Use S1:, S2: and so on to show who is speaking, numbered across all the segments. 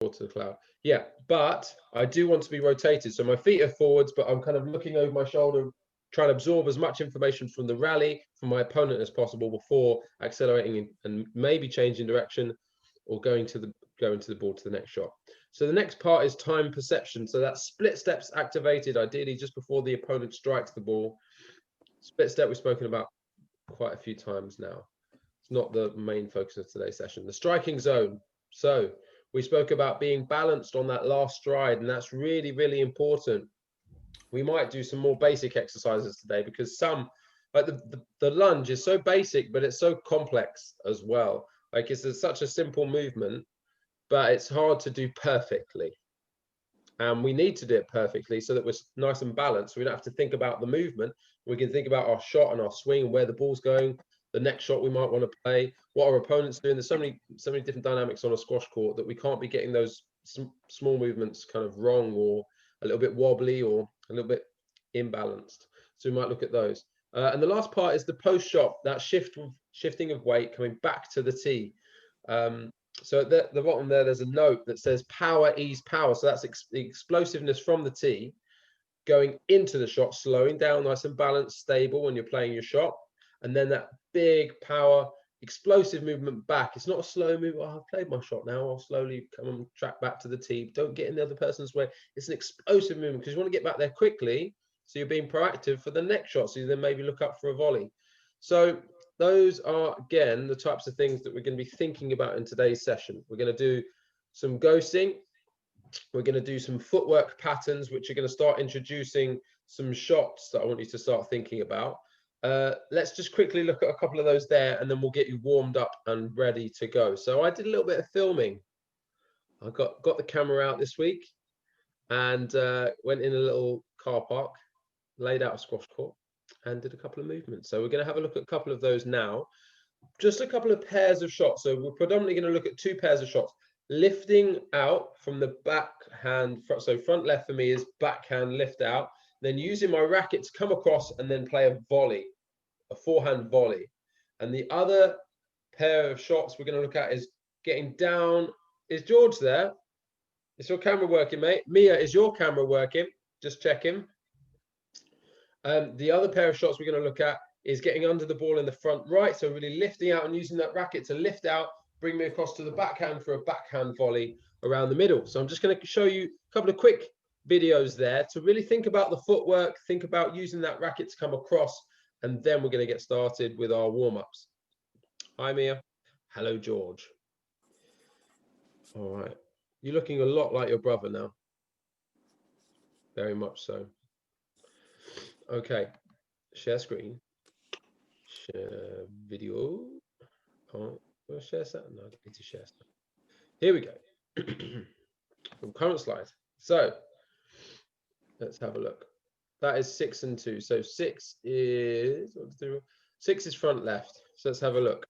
S1: to the cloud. Yeah, but I do want to be rotated. So my feet are forwards, but I'm kind of looking over my shoulder, trying to absorb as much information from the rally, from my opponent as possible before accelerating and maybe changing direction or going to the ball to the next shot. So the next part is time perception. So that's split steps activated, ideally just before the opponent strikes the ball. Split step we've spoken about quite a few times now. It's not the main focus of today's session. The striking zone. So we spoke about being balanced on that last stride, and that's really, really important. We might do some more basic exercises today because some, like the lunge is so basic, but it's so complex as well. Like it's such a simple movement, but it's hard to do perfectly. And we need to do it perfectly so that we're nice and balanced. So we don't have to think about the movement. We can think about our shot and our swing and where the ball's going, the next shot we might want to play, what our opponent's doing. There's so many different dynamics on a squash court that we can't be getting those small movements kind of wrong or a little bit wobbly or a little bit imbalanced. So we might look at those. And the last part is the post shot, that shifting of weight coming back to the tee. So at the bottom there, there's a note that says power, ease, power. So that's the explosiveness from the tee going into the shot, slowing down, nice and balanced, stable when you're playing your shot. And then that big power, explosive movement back. It's not a slow move. Oh, I've played my shot now. I'll slowly come and track back to the tee. Don't get in the other person's way. It's an explosive movement because you want to get back there quickly. So you're being proactive for the next shot. So you then maybe look up for a volley. So those are, again, the types of things that we're going to be thinking about in today's session. We're going to do some ghosting. We're going to do some footwork patterns, which are going to start introducing some shots that I want you to start thinking about. Let's just quickly look at a couple of those there, and then we'll get you warmed up and ready to go. So I did a little bit of filming. I got the camera out this week and went in a little car park, laid out a squash court, and did a couple of movements. So we're going to have a look at a couple of those now. Just a couple of pairs of shots. So we're predominantly going to look at 2 pairs of shots. Lifting out from the backhand. So front left for me is backhand lift out. Then using my racket to come across and then play a volley, a forehand volley. And the other pair of shots we're going to look at is getting down. Is George there? Is your camera working, mate? Mia, is your camera working? Just checking. The other pair of shots we're going to look at is getting under the ball in the front right. So really lifting out and using that racket to lift out, bring me across to the backhand for a backhand volley around the middle. So I'm just going to show you a couple of quick videos there to really think about the footwork, think about using that racket to come across, and then we're going to get started with our warm-ups. Hi, Mia. Hello, George. All right. You're looking a lot like your brother now. Very much so. Okay. Share screen. Share video. Oh, will I share that? No, I don't need to share that. Here we go. From current slide. So let's have a look. That is 6 and 2. So 6 is front left. So let's have a look.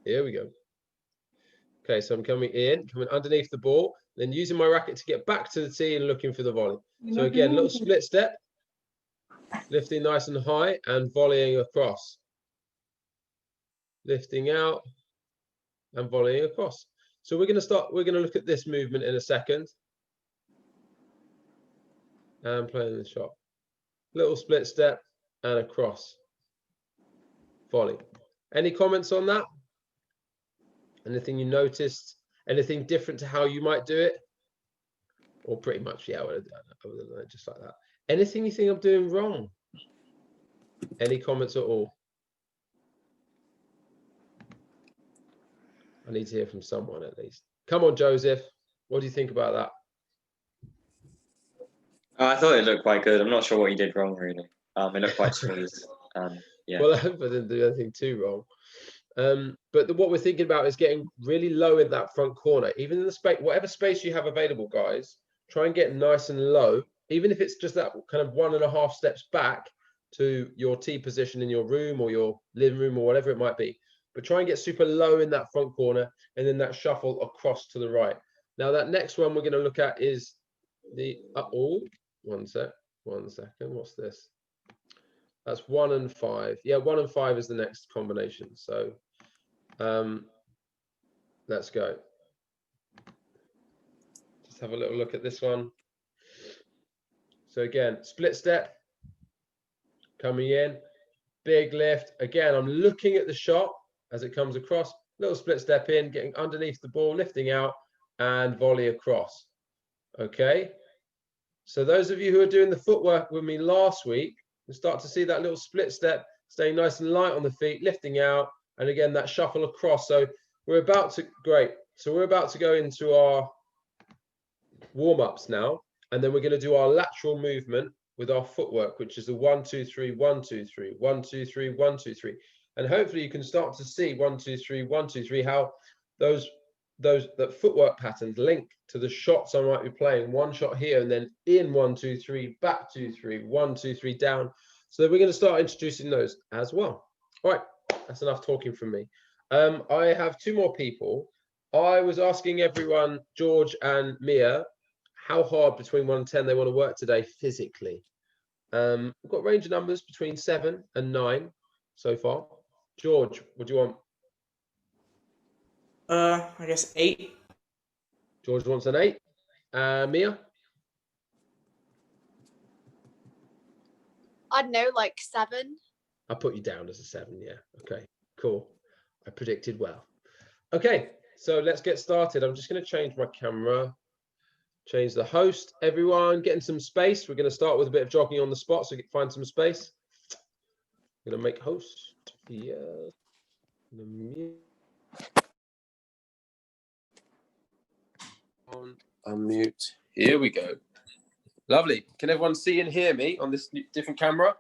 S1: Here we go. Okay, so I'm coming underneath the ball, then using my racket to get back to the tee and looking for the volley. So again, little split step, lifting nice and high and volleying across. Lifting out and volleying across. So we're going to look at this movement in a second. And playing the shot. Little split step and across. Volley. Any comments on that? Anything you noticed? Anything different to how you might do it? Or pretty much, yeah, just like that. Anything you think I'm doing wrong? Any comments at all? I need to hear from someone at least. Come on, Joseph. What do you think about that?
S2: I thought it looked quite good. I'm not sure what you did wrong, really. It looked quite smooth. Yeah.
S1: Well, I hope I didn't do anything too wrong. But what we're thinking about is getting really low in that front corner. Even in the space, whatever space you have available, guys, try and get nice and low. Even if it's just that kind of 1.5 steps back to your tee position in your room or your living room or whatever it might be. But try and get super low in that front corner and then that shuffle across to the right. Now that next one we're going to look at is the one second. What's this? That's 1 and 5. Yeah, 1 and 5 is the next combination. So let's go. Just have a little look at this one. So again, split step, coming in, big lift. Again, I'm looking at the shot as it comes across, little split step in, getting underneath the ball, lifting out, and volley across. Okay. So those of you who are doing the footwork with me last week, you start to see that little split step, staying nice and light on the feet, lifting out, and again, that shuffle across. So we're about to, great. So we're about to go into our warm-ups now, and then we're going to do our lateral movement with our footwork, which is the 1, 2, 3, 1, 2, 3, 1, 2, 3, 1, 2, 3. And hopefully you can start to see 1, 2, 3, 1, 2, 3, how that footwork patterns link to the shots I might be playing. One shot here and then in 1, 2, 3, back 2, 3, 1, 2, 3, down. So we're going to start introducing those as well. All right, that's enough talking from me. I have 2 more people. I was asking everyone, George and Mia, how hard between 1 and 10 they want to work today physically. We've got range of numbers between 7 and 9 so far. George, what do you want?
S3: I guess 8.
S1: George wants an 8. Mia?
S4: I don't know, like 7.
S1: I'll put you down as a 7, yeah. Okay, cool. I predicted well. Okay, so let's get started. I'm just going to change my camera, change the host. Everyone getting some space. We're going to start with a bit of jogging on the spot, so find some space. I'm going to make host. Yeah. Unmute. Here we go. Lovely. Can everyone see and hear me on this different camera?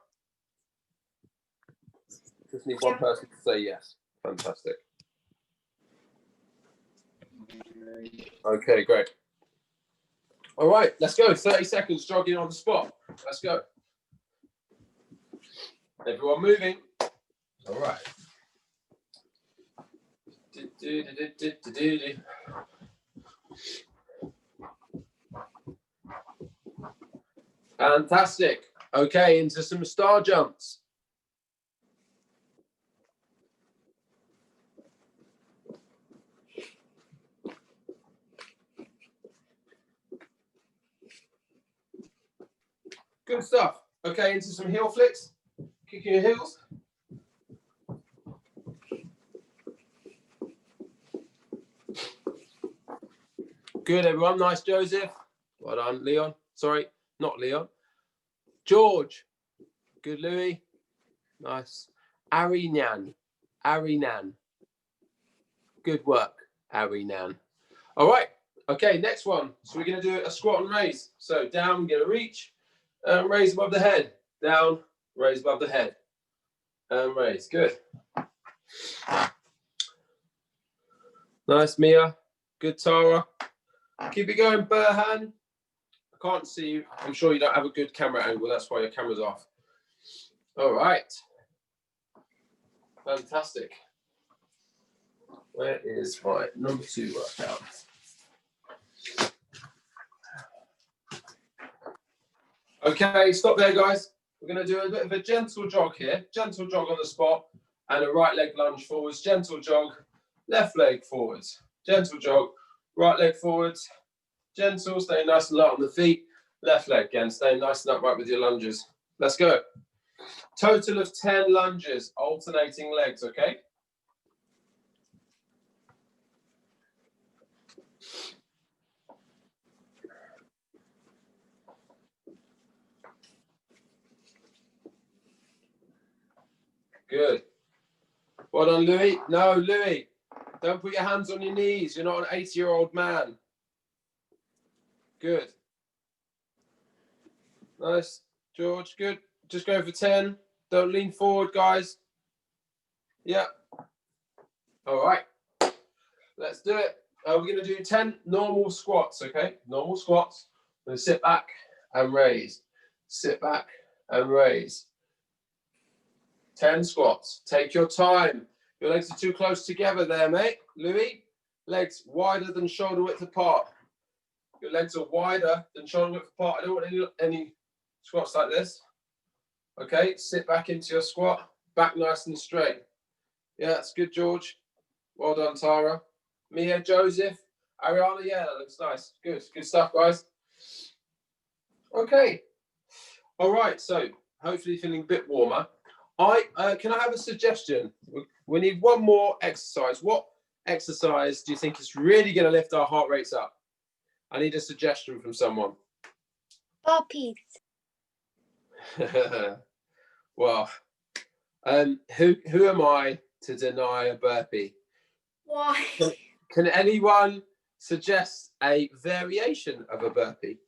S1: Just need one person to say yes. Fantastic. Okay, great. All right, let's go. 30 seconds jogging on the spot. Let's go. Everyone moving. All right. Fantastic. Okay, into some star jumps. Good stuff. Okay, into some heel flicks. Kicking your heels. Good, everyone. Nice, Joseph. Well done, Leon. Sorry, not Leon. George. Good, Louis. Nice. Arinan. Arinan. Good work, Arinan. All right. Okay, next one. So we're going to do a squat and raise. So down, we're going to reach. Raise above the head. Down, raise above the head. And raise. Good. Nice, Mia. Good, Tara. Keep it going, Burpee. I can't see you. I'm sure you don't have a good camera angle. That's why your camera's off. All right. Fantastic. Where is my number 2 workout? Okay, stop there, guys. We're going to do a bit of a gentle jog here. Gentle jog on the spot and a right leg lunge forwards. Gentle jog, left leg forwards. Gentle jog, right leg forwards. Gentle, stay nice and light on the feet. Left leg again, stay nice and upright with your lunges. Let's go. Total of 10 lunges, alternating legs, okay? Good. Well done, Louis. No, Louis, don't put your hands on your knees. You're not an 80-year-old man. Good. Nice, George. Good. Just go for 10. Don't lean forward, guys. Yeah. All right. Let's do it. We're going to do 10 normal squats, okay? Normal squats. We're going to sit back and raise. Sit back and raise. 10 squats. Take your time. Your legs are too close together there, mate. Louis, legs wider than shoulder width apart. Your legs are wider than shoulder width apart. I don't want any squats like this. Okay, sit back into your squat, back nice and straight. Yeah, that's good, George. Well done, Tara. Mia, Joseph, Ariana, yeah, that looks nice. Good stuff, guys. Okay. All right, so hopefully feeling a bit warmer. Can I have a suggestion? We need one more exercise. What exercise do you think is really going to lift our heart rates up? I need a suggestion from someone.
S3: Burpees.
S1: Well, who am I to deny a burpee?
S3: Why?
S1: Can anyone suggest a variation of a burpee?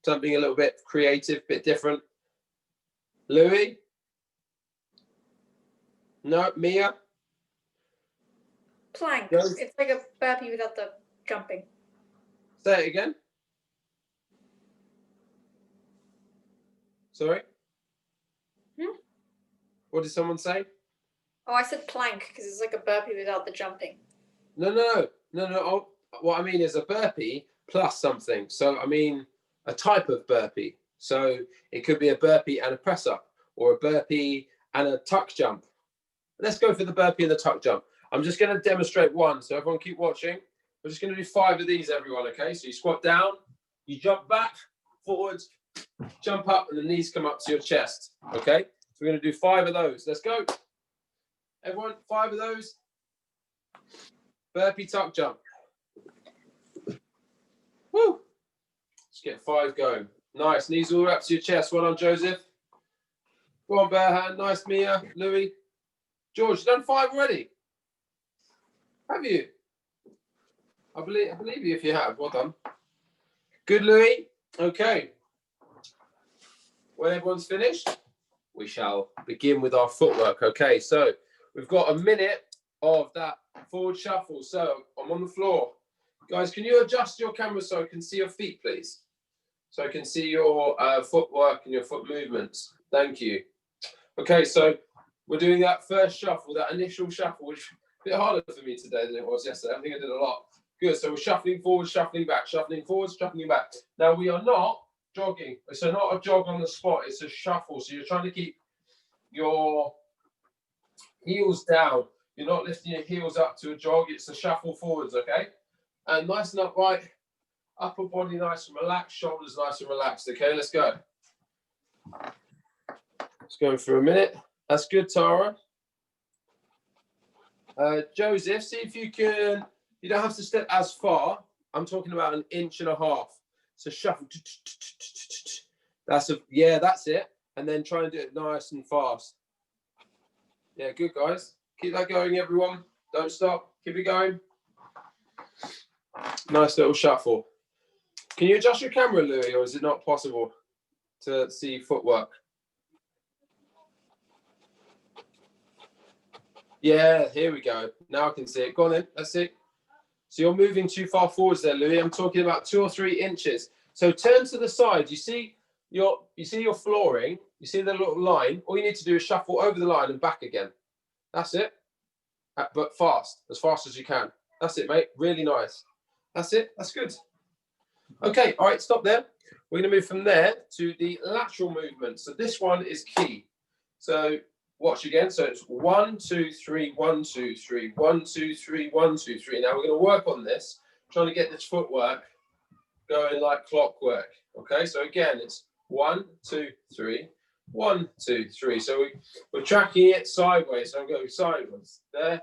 S1: Something a little bit creative, bit different. Louis? No, Mia?
S3: Plank.
S1: No.
S3: It's like a burpee without the jumping.
S1: Say it again. Sorry? What did someone say?
S3: Oh, I said plank because it's like a burpee without the jumping.
S1: No. Oh, what I mean is a burpee plus something. So, I mean, a type of burpee. So, it could be a burpee and a press up, or a burpee and a tuck jump. Let's go for the burpee and the tuck jump. I'm just going to demonstrate one. So, everyone keep watching. We're just going to do 5 of these, everyone. Okay. So, you squat down, you jump back, forwards, jump up, and the knees come up to your chest. Okay. So, we're going to do 5 of those. Let's go. Everyone, 5 of those. Burpee tuck jump. Woo. Let's get 5 going. Nice. Knees all up to your chest. Well done, Joseph. Go on, bare hand. Nice, Mia. Louis. George, you've done 5 already. Have you? I believe you if you have. Well done. Good, Louis. Okay. When everyone's finished, we shall begin with our footwork. Okay, so we've got a minute of that forward shuffle. So I'm on the floor. Guys, can you adjust your camera so I can see your feet, please? So I can see your footwork and your foot movements. Thank you. Okay, so we're doing that first shuffle, that initial shuffle, which is a bit harder for me today than it was yesterday. I think I did a lot. Good, so we're shuffling forward, shuffling back, shuffling forward, shuffling back. Now we are not jogging. It's not a jog on the spot, it's a shuffle. So you're trying to keep your heels down. You're not lifting your heels up to a jog, it's a shuffle forwards, okay? And nice and upright, upper body nice and relaxed, shoulders nice and relaxed, okay? Let's go. Let's go for a minute. That's good, Tara. Joseph, see if you can, you don't have to step as far. I'm talking about 1.5 inches. So shuffle. That's it. And then try and do it nice and fast. Yeah, good, guys. Keep that going, everyone. Don't stop. Keep it going. Nice little shuffle. Can you adjust your camera, Louis, or is it not possible to see footwork? Yeah, here we go. Now I can see it. Go on then. Let's see. So you're moving too far forwards there, Louis. I'm talking about 2 or 3 inches. So turn to the side. You see your flooring. You see the little line. All you need to do is shuffle over the line and back again. That's it. But fast, as fast as you can. That's it, mate. Really nice. That's it. That's good. Okay. All right. Stop there. We're going to move from there to the lateral movement. So this one is key. So watch again. So it's 1, 2, 3, 1, 2, 3, 1, 2, 3, 1, 2, 3. Now we're going to work on this, trying to get this footwork going like clockwork. Okay. So again, it's 1, 2, 3, 1, 2, 3. So we're tracking it sideways. So I'm going sideways. There,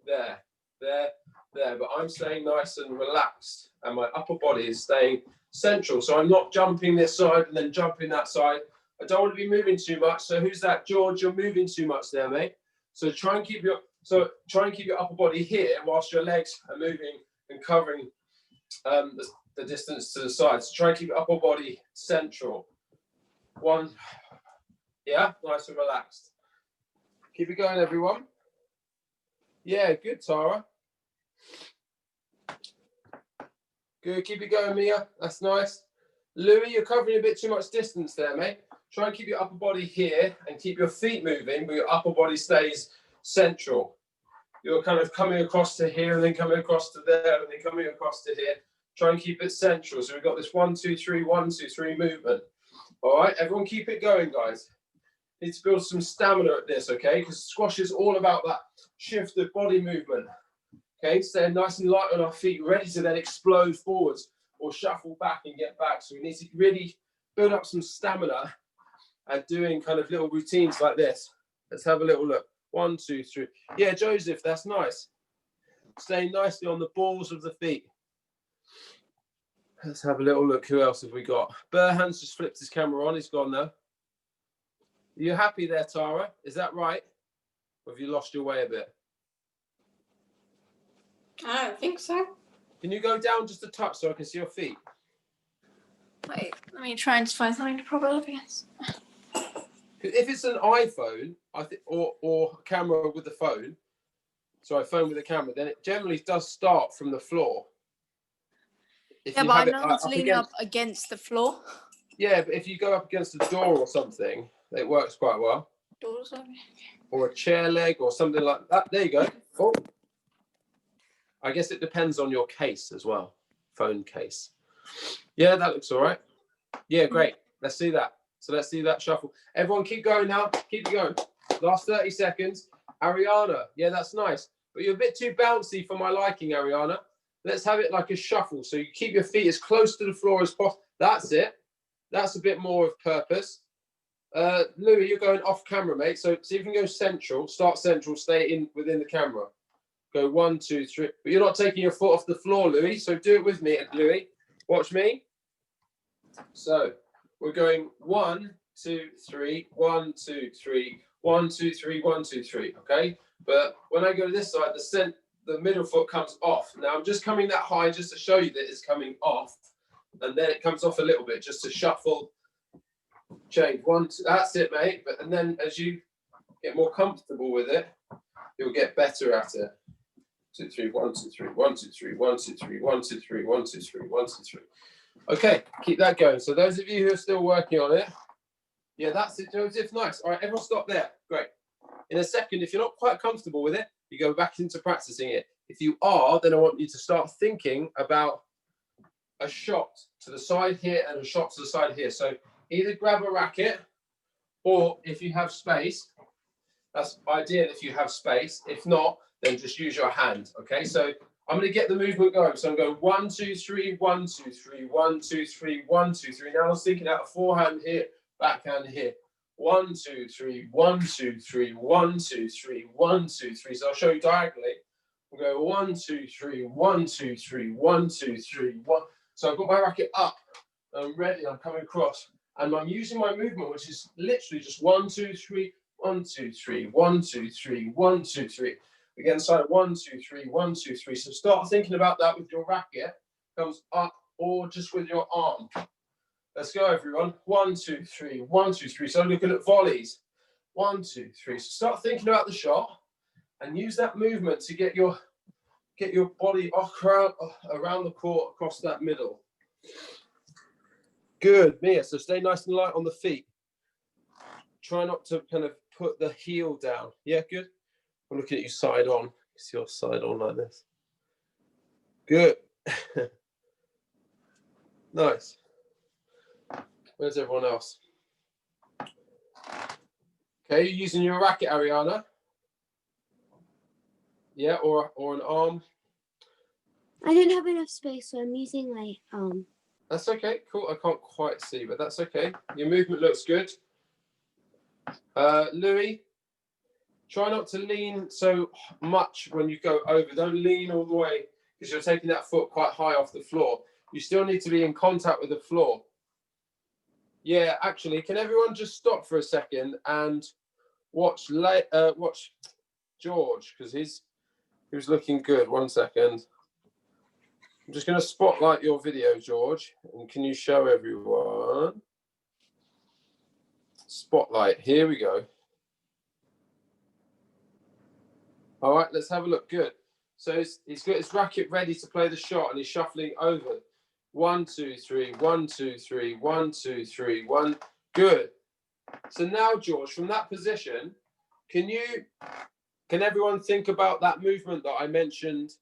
S1: there, there, there. But I'm staying nice and relaxed, and my upper body is staying central. So I'm not jumping this side and then jumping that side. I don't want to be moving too much. So who's that, George? You're moving too much there, mate. So try and keep your upper body here whilst your legs are moving and covering the distance to the side. So try and keep your upper body central. 1, yeah, nice and relaxed. Keep it going, everyone. Yeah, good, Tara. Good, keep it going, Mia. That's nice. Louis, you're covering a bit too much distance there, mate. Try and keep your upper body here and keep your feet moving, but your upper body stays central. You're kind of coming across to here and then coming across to there and then coming across to here. Try and keep it central. So we've got this 1, 2, 3, 1, 2, 3 movement. All right, everyone keep it going, guys. Need to build some stamina at this, okay? Because squash is all about that shift of body movement. Okay, staying nice and light on our feet, ready to then explode forwards or shuffle back and get back. So we need to really build up some stamina and doing kind of little routines like this. Let's have a little look. 1, 2, 3. Yeah, Joseph, that's nice. Staying nicely on the balls of the feet. Let's have a little look. Who else have we got? Burhand's just flipped his camera on. He's gone now. Are you happy there, Tara? Is that right? Or have you lost your way a bit?
S3: I don't think so.
S1: Can you go down just a touch so I can see your feet?
S3: Wait, let me try and find something to prop it up against.
S1: If it's an iPhone, I think, or a camera with the phone, sorry, phone with a camera, then it generally does start from the floor. If
S3: Yeah,
S1: you
S3: but
S1: have
S3: I'm
S1: it,
S3: not leaning up against the floor.
S1: Yeah, but if you go up against a door or something, it works quite well.
S3: Doors, okay.
S1: Or a chair leg or something like that. There you go. Oh. I guess it depends on your case as well. Phone case. Yeah, that looks all right. Yeah, great. Let's see that. So let's see that shuffle. Everyone keep going now. Keep it going. Last 30 seconds. Ariana. Yeah, that's nice. But you're a bit too bouncy for my liking, Ariana. Let's have it like a shuffle. So you keep your feet as close to the floor as possible. That's it. That's a bit more of purpose. Louis, you're going off camera, mate. So see if you can go central. Start central. Stay in within the camera. Go 1, 2, 3. But you're not taking your foot off the floor, Louis. So do it with me, Louis. Watch me. So we're going 1, 2, 3, 1, 2, 3, 1, 2, 3, 1, 2, 3. Okay. But when I go to this side, the middle foot comes off. Now I'm just coming that high just to show you that it's coming off. And then it comes off a little bit just to shuffle. Change 1, 2. That's it, mate. And then as you get more comfortable with it, you'll get better at it. 2, 3, 1, 2, 3, 1, 2, 3, 1, 2, 3, 1, 2, 3, 1, 2, 3, 1, 2, 3. Okay, keep that going. So those of you who are still working on it, yeah, that's it, Joseph. Nice. All right, everyone stop there. Great. In a second, if you're not quite comfortable with it, you go back into practicing it. If you are, then I want you to start thinking about a shot to the side here and a shot to the side here. So either grab a racket or if you have space, that's ideal if you have space. If not, then just use your hand. Okay, so I'm going to get the movement going. So I'm going 1, 2, 3, 1, 2, 3, 1, 2, 3, 1, 2, 3. Now I was thinking out a forehand here, backhand here. 1, 2, 3, 1, 2, 3, 1, 2, 3, 1, 2, 3. So I'll show you diagonally. We'll go 1, 2, 3, 1, 2, 3, 1, 2, 3, 1. So I've got my racket up. I'm ready. I'm coming across. And I'm using my movement, which is literally just 1, 2, 3, 1, 2, 3, 1, 2, 3, 1, 2, 3. Again, side 1, 2, 3, 1, 2, 3. So start thinking about that with your racket. Comes up or just with your arm. Let's go, everyone. 1, 2, 3, 1, 2, 3. So looking at volleys. 1, 2, 3. So start thinking about the shot and use that movement to get your body around the court across that middle. Good, Mia. So stay nice and light on the feet. Try not to kind of put the heel down. Yeah, good. I'm looking at you side on. See your side on like this. Good. Nice. Where's everyone else? Okay, you're using your racket, Ariana. Yeah, or an arm.
S4: I didn't have enough space, so I'm using my
S1: That's okay. Cool. I can't quite see, but that's okay. Your movement looks good. Louis, try not to lean so much when you go over. Don't lean all the way because you're taking that foot quite high off the floor. You still need to be in contact with the floor. Yeah, actually, can everyone just stop for a second and watch George, because he was looking good. 1 second. I'm just going to spotlight your video, George. And can you show everyone? Spotlight. Here we go. All right, let's have a look. Good. So he's got his racket ready to play the shot, and he's shuffling over. 1, 2, 3, 1, 2, 3, 1, 2, 3, 1. Good. So now, George, from that position, can everyone think about that movement that I mentioned,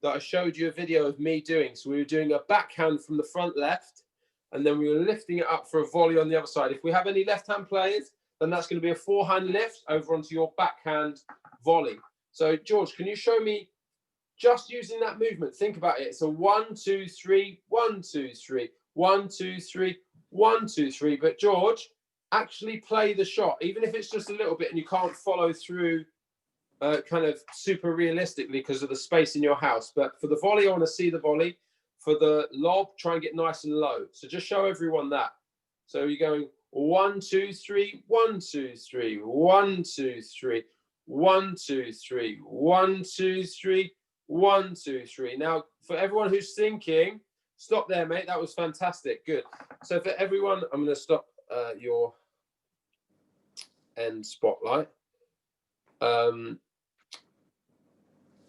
S1: that I showed you a video of me doing? So we were doing a backhand from the front left, and then we were lifting it up for a volley on the other side. If we have any left-hand players, then that's going to be a forehand lift over onto your backhand volley. So George, can you show me just using that movement? Think about it. It's a 1, 2, 3, 1, 2, 3, 1, 2, 3, 1, 2, 3. But George, actually play the shot, even if it's just a little bit and you can't follow through kind of super realistically because of the space in your house. But for the volley, I want to see the volley. For the lob, try and get nice and low. So just show everyone that. So you're going 1, 2, 3, 1, 2, 3, 1, 2, 3, 1, 2, 3, 1, 2, 3, 1, 2, 3. Now, for everyone who's thinking, stop there, mate. That was fantastic. Good. So for everyone, I'm going to stop your end spotlight.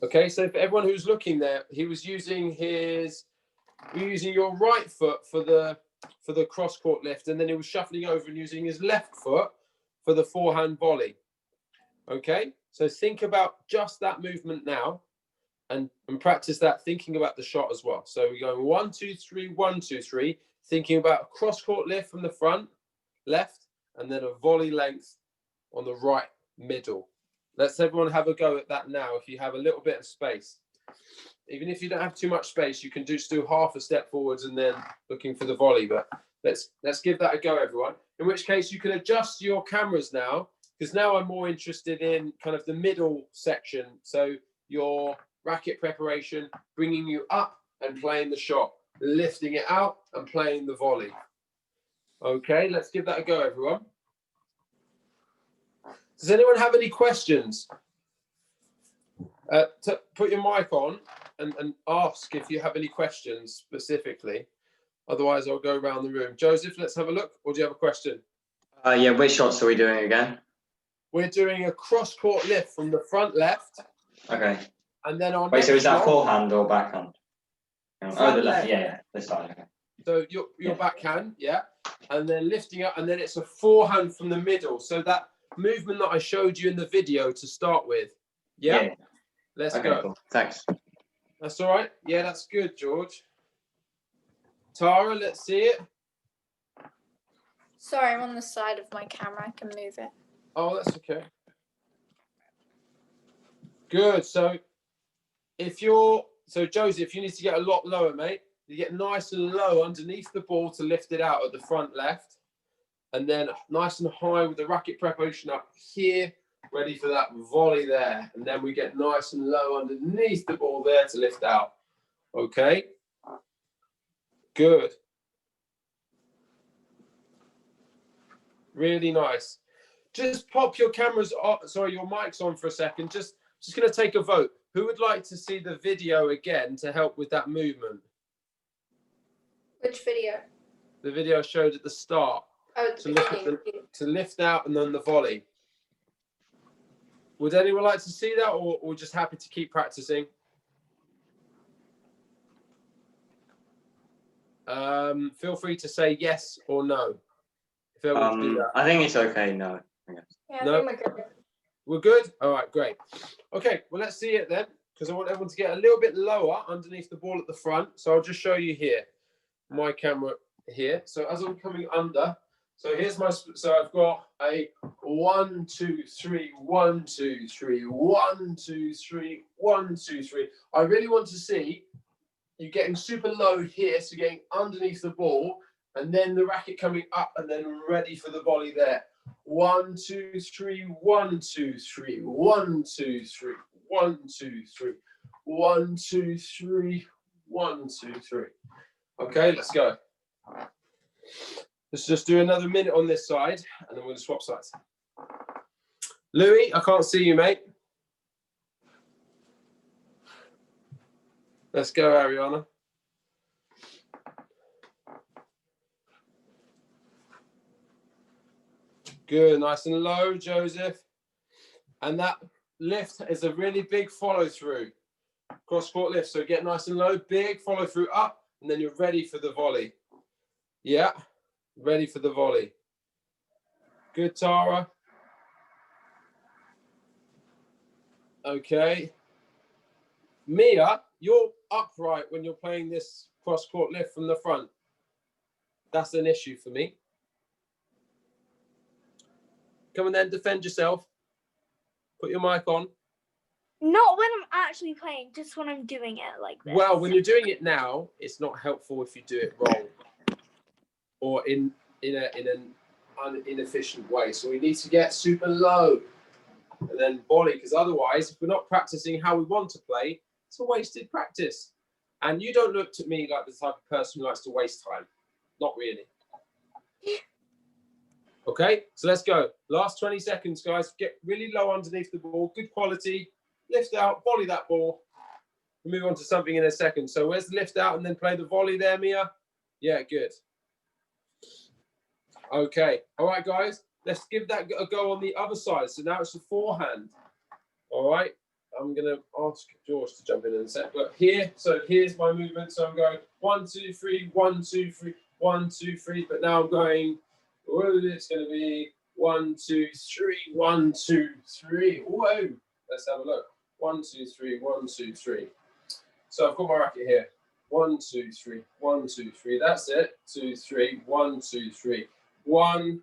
S1: Okay, so for everyone who's looking there, he was using your right foot for the cross court lift, and then he was shuffling over and using his left foot for the forehand volley. Okay, so think about just that movement now and practice that thinking about the shot as well. So we're going 1, 2, 3, 1, 2, 3, thinking about a cross court lift from the front, left, and then a volley length on the right middle. Let's everyone have a go at that now if you have a little bit of space. Even if you don't have too much space, you can just do half a step forwards and then looking for the volley. But let's give that a go, everyone. In which case you can adjust your cameras now, because now I'm more interested in kind of the middle section. So your racket preparation, bringing you up and playing the shot, lifting it out and playing the volley. Okay, let's give that a go, everyone. Does anyone have any questions? Put your mic on and ask if you have any questions specifically. Otherwise, I'll go around the room. Joseph, let's have a look. Or do you have a question?
S2: Yeah, which shots are we doing again?
S1: We're doing a cross-court lift from the front left.
S2: Okay.
S1: And then on.
S2: Wait, so is that forehand or backhand? Oh, the left. Yeah, this side. Okay.
S1: So your backhand, yeah. And then lifting up, and then it's a forehand from the middle. So that movement that I showed you in the video to start with. Yeah. Let's go.
S2: Cool. Thanks.
S1: That's all right. Yeah, that's good, George. Tara, let's see it.
S3: Sorry, I'm on the side of my camera. I can move it.
S1: Oh, that's okay. Good. So Joseph, you need to get a lot lower, mate. You get nice and low underneath the ball to lift it out at the front left. And then nice and high with the racket preparation up here, ready for that volley there. And then we get nice and low underneath the ball there to lift out. Okay. Good. Really nice. Just pop your cameras off. Sorry, your mic's on for a second. Just going to take a vote. Who would like to see the video again to help with that movement?
S3: Which video?
S1: The video I showed at the start.
S3: Oh,
S1: to lift out and then the volley. Would anyone like to see that, or just happy to keep practicing? Feel free to say yes or no. If everyone can do that.
S2: I think it's okay. No.
S3: Yeah,
S1: No?
S3: I think we're good.
S1: We're good? All right, great. Okay, well, let's see it then, because I want everyone to get a little bit lower underneath the ball at the front. So I'll just show you here, my camera here. So as I'm coming under, so here's so I've got a 1, 2, 3, 1, 2, 3, 1, 2, 3, 1, 2, 3. I really want to see you getting super low here, so getting underneath the ball, and then the racket coming up and then ready for the volley there. 1, 2, 3, 1, 2, 3, 1, 2, 3, 1, 2, 3, 1, 2, 3, 1, 2, 3. Okay, let's go. Let's just do another minute on this side, and then we're going to swap sides. Louis, I can't see you, mate. Let's go, Ariana. Good, nice and low, Joseph. And that lift is a really big follow through. Cross court lift. So get nice and low, big follow through up, and then you're ready for the volley. Yeah, ready for the volley. Good, Tara. Okay. Mia, you're upright when you're playing this cross court lift from the front. That's an issue for me. Come and then defend yourself. Put your mic on.
S5: Not when I'm actually playing, just when I'm doing it like this.
S1: Well, when you're doing it now, it's not helpful if you do it wrong or in an inefficient way. So we need to get super low and then volley, because otherwise, if we're not practicing how we want to play, it's a wasted practice. And you don't look to me like the type of person who likes to waste time. Not really. Okay, so let's go. Last 20 seconds, guys. Get really low underneath the ball. Good quality. Lift out, volley that ball. We'll move on to something in a second. So where's the lift out and then play the volley there, Mia? Yeah, good. Okay, all right, guys. Let's give that a go on the other side. So now it's the forehand. All right, I'm going to ask George to jump in a sec. But here, so here's my movement. So I'm going 1, 2, 3, 1, 2, 3, 1, 2, 3. But now I'm going, it's going to be 1, 2, 3, 1, 2, 3. Whoa, let's have a look. 1, 2, 3, 1, 2, 3. So I've got my racket here. 1, 2, 3, 1, 2, 3. That's it. 2, 3, 1, 2, 3. 1,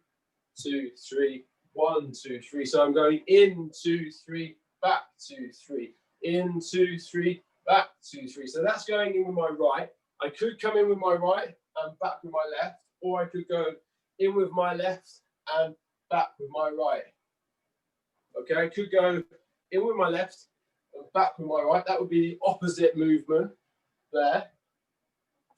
S1: 2, 3, 1, 2, 3. So I'm going in 2, 3, back 2, 3, in 2, 3, back 2, 3. So that's going in with my right. I could come in with my right and back with my left, or I could go in with my left and back with my right. Okay, I could go in with my left and back with my right. That would be the opposite movement there.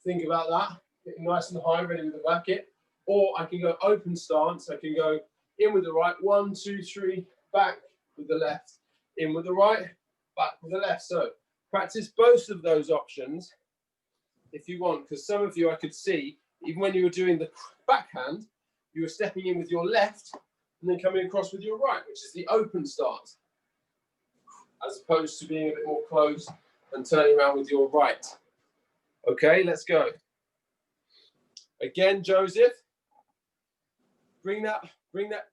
S1: Think about that. Getting nice and high, ready with the racket. Or I can go open stance. I can go in with the right. 1, 2, 3, back with the left. In with the right, back with the left. So practice both of those options if you want, because some of you I could see, even when you were doing the backhand, you were stepping in with your left and then coming across with your right, which is the open stance, as opposed to being a bit more closed and turning around with your right. Okay, let's go. Again, Joseph, bring that,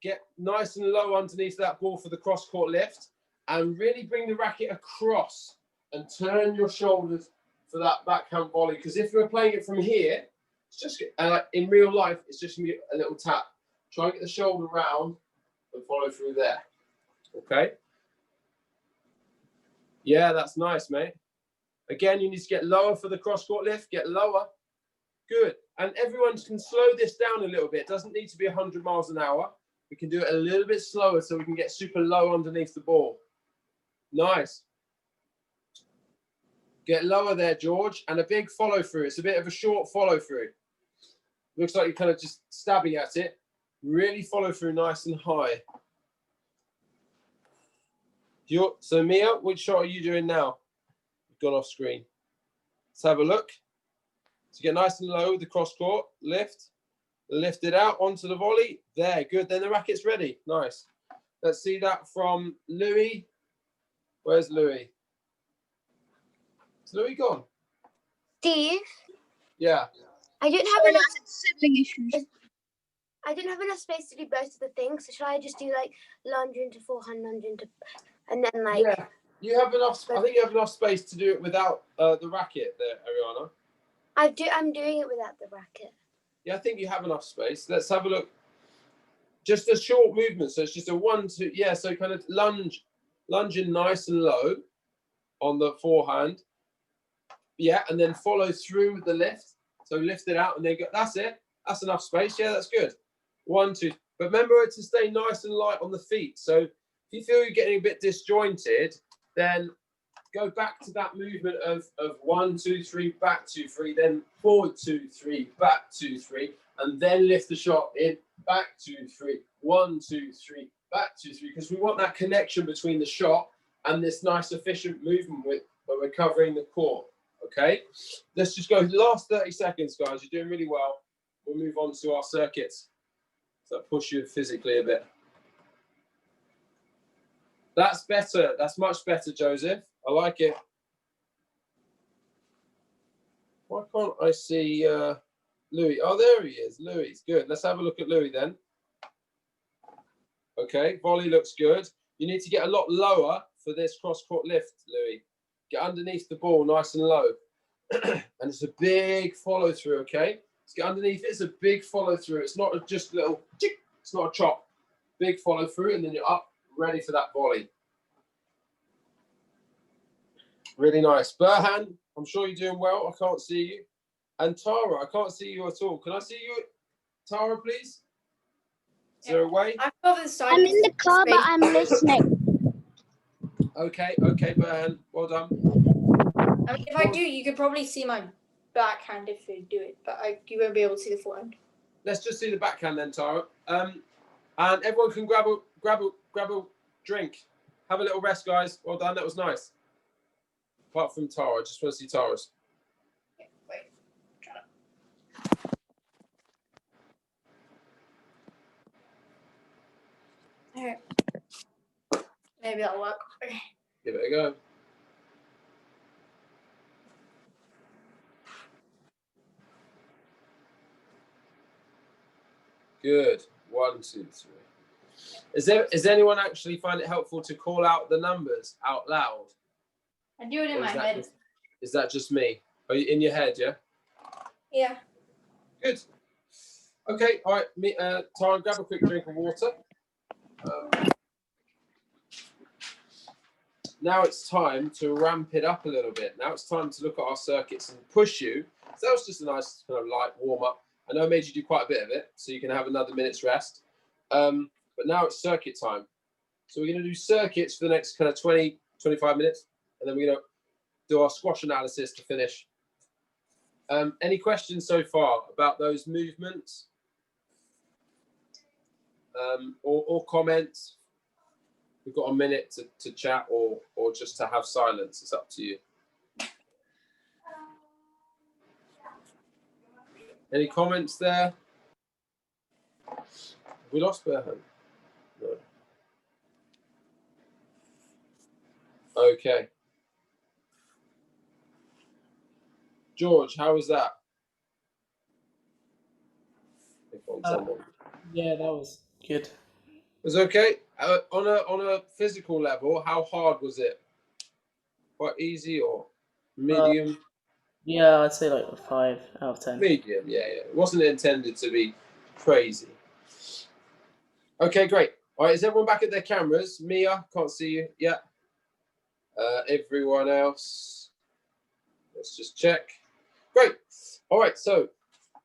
S1: get nice and low underneath that ball for the cross-court lift, and really bring the racket across and turn your shoulders for that backhand volley. Because if you're playing it from here, it's just in real life, it's just gonna be a little tap. Try and get the shoulder round and follow through there. Okay. Yeah, that's nice, mate. Again, you need to get lower for the cross-court lift. Get lower. Good. And everyone can slow this down a little bit. It doesn't need to be 100 miles an hour. We can do it a little bit slower so we can get super low underneath the ball. Nice. Get lower there, George. And a big follow through. It's a bit of a short follow through. Looks like you're kind of just stabbing at it. Really follow through nice and high. So Mia, which shot are you doing now? You've gone off screen. Let's have a look. So get nice and low with the cross court. Lift it out onto the volley. There, good. Then the racket's ready. Nice. Let's see that from Louis. Where's Louis? Is Louis gone?
S4: Steve,
S5: Yeah.
S4: I don't have enough.
S6: Sibling issues.
S4: I don't have enough space to do both of the things. So should I just do like lunge into forehand, lunge into, and then like?
S1: Yeah, you have enough. I think you have enough space to do it without the racket there, Ariana.
S4: I'm doing it without the racket.
S1: Yeah, I think you have enough space. Let's have a look. Just a short movement. So it's just a 1, 2. Yeah, so kind of lunging nice and low on the forehand. Yeah, and then follow through with the lift. So lift it out and then go. That's it. That's enough space. Yeah, that's good. 1, 2. But remember to stay nice and light on the feet. So if you feel you're getting a bit disjointed, then go back to that movement of 1, 2, 3, back 2, 3, then forward 2, 3, back 2, 3, and then lift the shot in, back 2, 3, 1, 2, 3, back 2, 3, because we want that connection between the shot and this nice efficient movement where we're covering the court. Okay, let's just go last 30 seconds, guys. You're doing really well. We'll move on to our circuits. So push you physically a bit. That's better. That's much better, Joseph. I like it. Why can't I see Louis? Oh, there he is. Louis, good. Let's have a look at Louis then. Okay, volley looks good. You need to get a lot lower for this cross-court lift, Louis. Get underneath the ball nice and low. And it's a big follow-through, okay? Let's get underneath it. It's a big follow-through. It's not just a little tick. It's not a chop. big follow through, and then you're up, ready for that volley. Really nice. Burpee, I'm sure you're doing well. I can't see you. And Tara, I can't see you at all. Can I see you, Tara, please? Is there a way?
S3: I've got the side.
S4: I'm in the car, but I'm listening.
S1: Okay, Burpee, well done.
S3: I mean, if I do, you could probably see my backhand if you do it, but you won't be able to see the forehand.
S1: Let's just see the backhand then, Tara. And everyone can grab a drink. Have a little rest, guys. Well done. That was nice. Apart from Tara, I just want to see Tara's.
S3: Wait, try to... Okay. Maybe that'll work. Okay.
S1: Give it a go. Good. 1, 2, 3. Is anyone actually find it helpful to call out the numbers out loud?
S3: I do it in
S1: Or
S3: my head.
S1: Is that just me? Are you in your head, yeah?
S3: Yeah.
S1: Good. Okay, all right. Tara, grab a quick drink of water. Now it's time to ramp it up a little bit. Now it's time to look at our circuits and push you. So that was just a nice kind of light warm up. I know I made you do quite a bit of it, so you can have another minute's rest. But now it's circuit time. So we're going to do circuits for the next kind of 20, 25 minutes. And then we're going to do our squash analysis to finish. Any questions so far about those movements? Or comments? We've got a minute to chat or just to have silence. It's up to you. Any comments there? Have we lost Burpee? No. Okay. George, how was that?
S6: Yeah, that was good.
S1: It was okay. On a physical level, how hard was it? Quite easy or medium?
S6: Yeah, I'd say like a 5 out of 10.
S1: Medium, yeah. It wasn't intended to be crazy. Okay, great. All right, is everyone back at their cameras? Mia, can't see you. Yeah. Everyone else, let's just check. Great. All right, so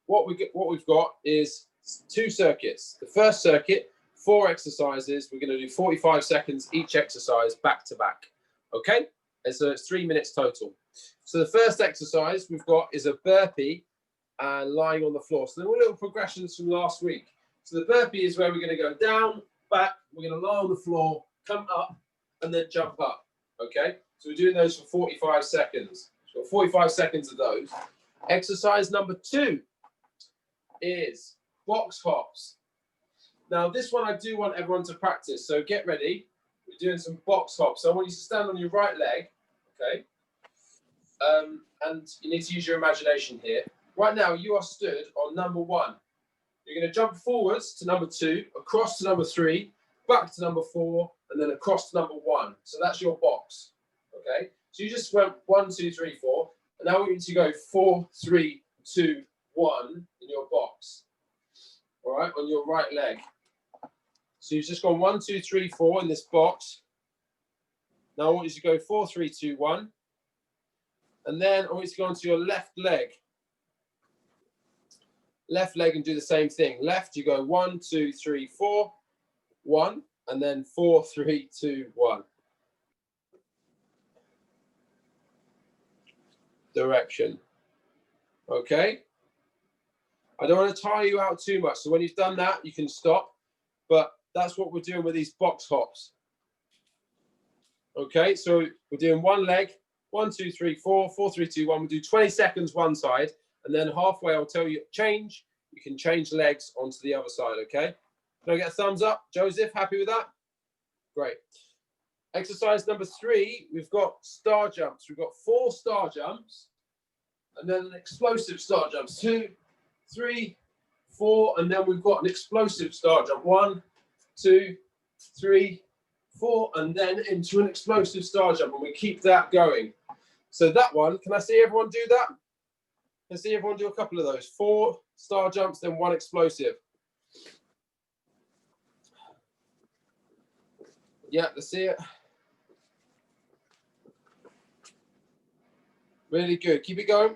S1: what we've got is 2 circuits. The first circuit, 4 exercises. We're going to do 45 seconds each exercise back to back. Okay, and so it's 3 minutes total. So the first exercise we've got is a burpee and lying on the floor. So there were little progressions from last week. So the burpee is where we're going to go down, back, we're going to lie on the floor, come up, and then jump up. Okay, so we're doing those for 45 seconds. So we've got 45 seconds of those. Exercise number 2 is box hops. Now this one I do want everyone to practice, so get ready. We're doing some box hops. So I want you to stand on your right leg, okay? And you need to use your imagination here. Right now you are stood on number 1. You're going to jump forwards to number 2, across to number 3, back to number 4, and then across to number 1. So that's your box, okay? So you just went 1, 2, 3, 4, and now we need to go 4, 3, 2, 1 in your box. All right, on your right leg. So you've just gone 1, 2, 3, 4 in this box. Now I want you to go 4, 3, 2, 1. And then I want you to go onto your left leg. Left leg and do the same thing. Left, you go 1, 2, 3, 4, 1, and then 4, 3, 2, 1. Direction. Okay. I don't want to tire you out too much. So when you've done that, you can stop. But that's what we're doing with these box hops. Okay, so we're doing one leg. 1, 2, 3, 4, 4, 3, 2, 1. We'll do 20 seconds one side. And then halfway, I'll tell you change. You can change legs onto the other side, okay? Can I get a thumbs up? Joseph, happy with that? Great. Exercise number 3, we've got star jumps. We've got 4 star jumps. And then an explosive star jumps. 2, 3, 4. And then we've got an explosive star jump. 1, 2, 3, 4. And then into an explosive star jump. And we keep that going. So that one, can I see everyone do that? Can I see everyone do a couple of those? 4 star jumps, then 1 explosive. Yeah, let's see it. Really good. Keep it going.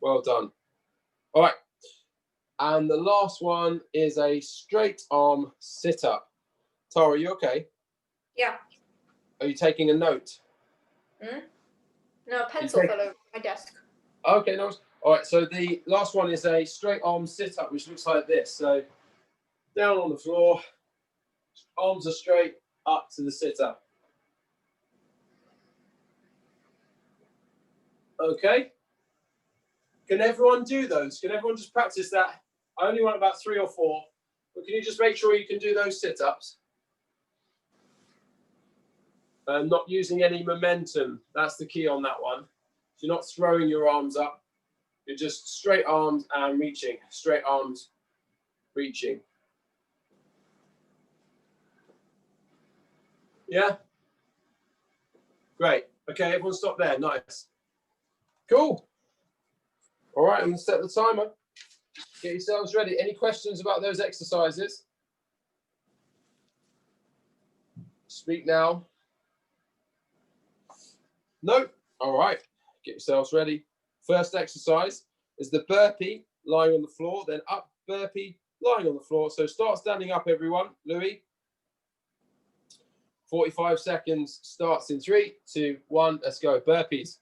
S1: Well done. All right. And the last one is a straight arm sit up. Tara, are you okay?
S3: Yeah.
S1: Are you taking a note?
S3: No, a pencil fell over my desk.
S1: Okay, no. All right, so the last one is a straight arm sit up, which looks like this. So down on the floor, arms are straight up to the sit up. Okay. Can everyone do those? Can everyone just practice that? I only want about 3 or 4, but can you just make sure you can do those sit ups? Not using any momentum. That's the key on that one. So you're not throwing your arms up. You're just straight arms and reaching. Straight arms, reaching. Yeah? Great. Okay, everyone stop there. Nice. Cool. All right, I'm going to set the timer. Get yourselves ready. Any questions about those exercises? Speak now. No? All right. Get yourselves ready. First exercise is the burpee, lying on the floor, then up burpee, lying on the floor. So start standing up, everyone. Louis. 45 seconds starts in 3, 2, 1. Let's go. Burpees.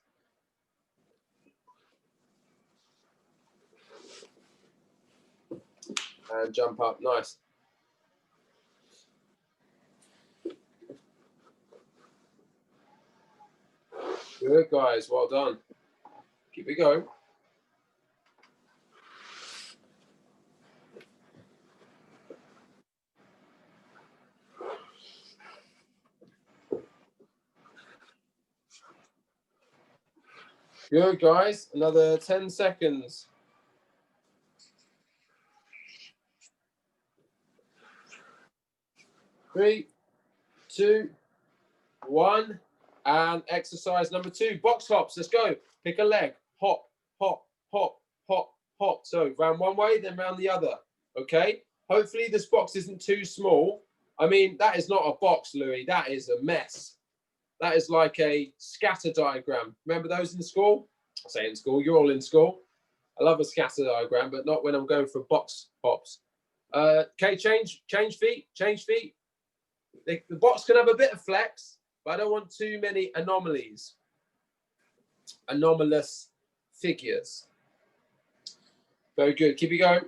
S1: And jump up. Nice. Good, guys. Well done. Keep it going. Good, guys. Another 10 seconds. Three, 2, 1. And exercise number 2, box hops. Let's go. Pick a leg. Hop, hop, hop, hop, hop. So round one way, then round the other. Okay? Hopefully this box isn't too small. I mean, that is not a box, Louis. That is a mess. That is like a scatter diagram. Remember those in school? I say in school. You're all in school. I love a scatter diagram, but not when I'm going for box hops. Okay, change feet. Change feet. The box can have a bit of flex, but I don't want too many anomalies. Anomalous figures. Very good. Keep it going.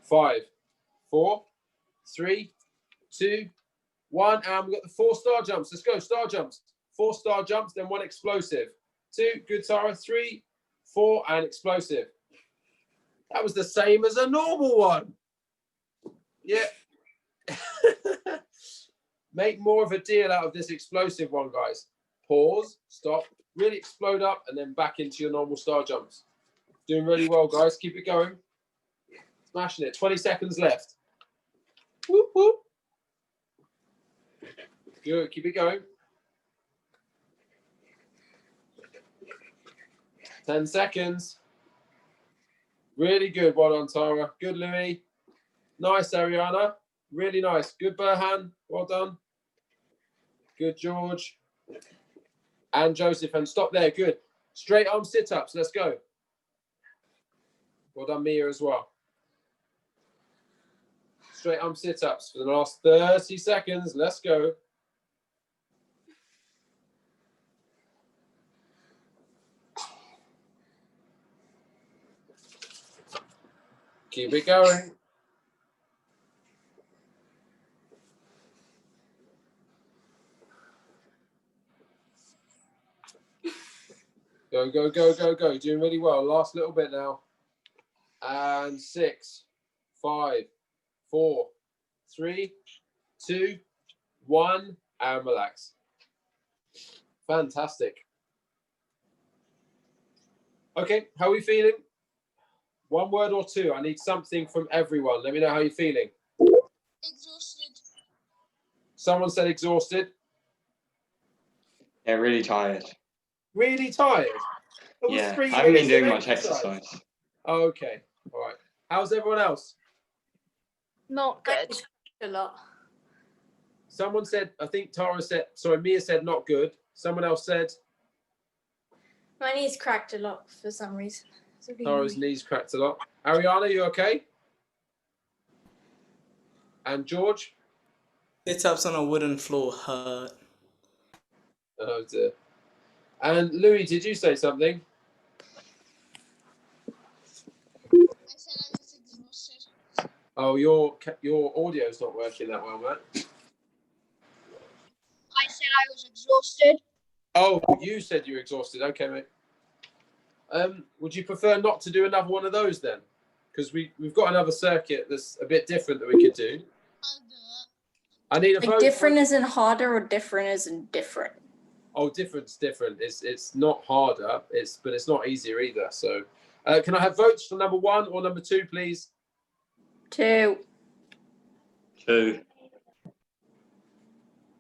S1: 5, 4, 3, 2, 1. And we've got the 4 star jumps. Let's go. Star jumps. 4 star jumps, then 1 explosive. 2. Good, Tara. 3, 4, and explosive. That was the same as a normal one. Yeah. Make more of a deal out of this explosive one, guys. Pause, stop, really explode up, and then back into your normal star jumps. Doing really well, guys. Keep it going. Smashing it. 20 seconds left. Whoop, whoop. Good. Keep it going. 10 seconds. Really good. Well done, Tara. Good, Louis. Nice, Ariana. Really nice. Good, Burhan. Well done. Good, George. And Joseph. And stop there. Good. Straight arm sit-ups. Let's go. Well done, Mia, as well. Straight arm sit-ups for the last 30 seconds. Let's go. Keep it going. Go, go, go, go, go. Doing really well. Last little bit now. And 6, 5, 4, 3, 2, 1, and relax. Fantastic. Okay, how are we feeling? 1 word or 2. I need something from everyone. Let me know how you're feeling.
S7: Exhausted.
S1: Someone said exhausted.
S2: Yeah, really tired.
S1: Really tired? It was
S2: Yeah,
S1: 3
S2: I haven't been
S1: minutes of
S2: doing much exercise.
S1: Okay, all right. How's everyone else?
S5: Not good.
S3: A lot.
S1: Someone said, I think Mia said not good. Someone else said
S3: My knees cracked a lot for some reason. So
S1: Tara's knees cracked a lot. Ariana, you okay? And George?
S6: Sit-ups on a wooden floor hurt.
S1: Oh dear. And Louis, did you say something?
S7: I said I was exhausted.
S1: Oh, your audio's not working that well, man.
S7: I said I was exhausted.
S1: Oh, you said you're exhausted. Okay, mate. Would you prefer not to do another one of those then? Because we've got another circuit that's a bit different that we could do.
S7: I'll do it.
S1: I need a
S8: Like
S1: vote.
S8: different isn't harder or different isn't different.
S1: Oh, different's different. It's not harder. But it's not easier either. So, can I have votes for number 1 or number 2, please?
S8: 2.
S2: 2.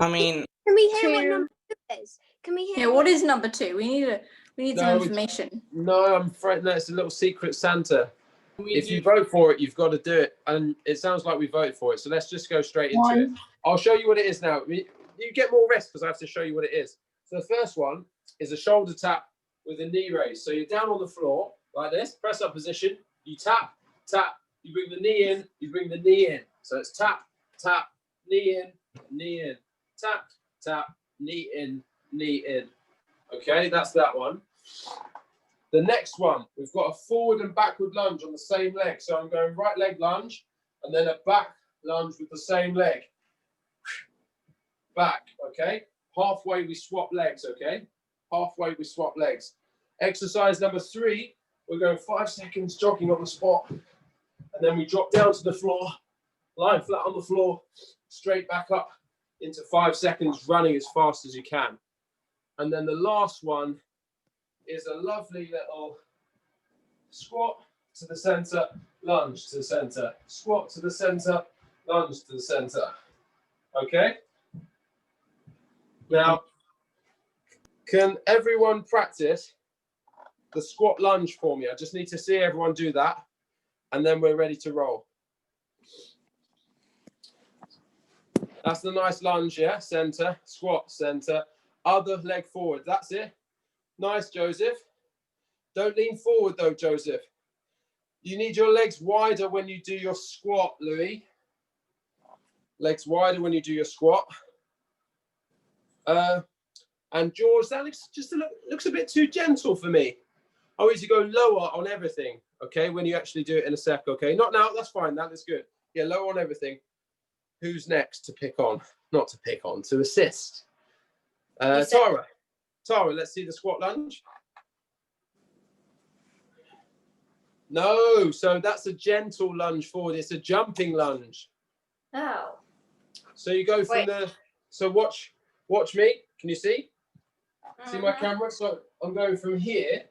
S6: I mean,
S4: Can we hear what
S5: 2.
S4: number 2 is? Can we hear?
S8: Yeah, what is number 2? We need some information.
S1: No, I'm afraid no. It's a little secret Santa. If you vote for it, you've got to do it. And it sounds like we voted for it. So let's just go straight into it. I'll show you what it is now. You get more rest because I have to show you what it is. So the first one is a shoulder tap with a knee raise. So you're down on the floor like this, press up position. You tap, tap. You bring the knee in. You bring the knee in. So it's tap, tap, knee in, knee in. Tap, tap, knee in, knee in. Okay, that's that one. The next one, we've got a forward and backward lunge on the same leg. So I'm going right leg lunge and then a back lunge with the same leg. Back, okay? Halfway we swap legs, okay? Halfway we swap legs. Exercise number 3, we're going 5 seconds jogging on the spot. And then we drop down to the floor, lying flat on the floor, straight back up into 5 seconds running as fast as you can. And then the last one is a lovely little squat to the center, lunge to the center, squat to the center, lunge to the center. Okay? Now, can everyone practice the squat lunge for me? I just need to see everyone do that, and then we're ready to roll. That's the nice lunge, yeah? Center, squat, center, other leg forward. That's it. Nice, Joseph. Don't lean forward though, Joseph. You need your legs wider when you do your squat, Louis. Legs wider when you do your squat. And George, that looks a bit too gentle for me. I want you to go lower on everything, okay, when you actually do it in a sec, okay? Not now, that's fine, that is good. Yeah, lower on everything. Who's next to pick on? Not to pick on, to assist. Tara, let's see the squat lunge. No, so that's a gentle lunge forward. It's a jumping lunge.
S3: Oh.
S1: So you go from so watch me. Can you see? See my camera? So I'm going from here.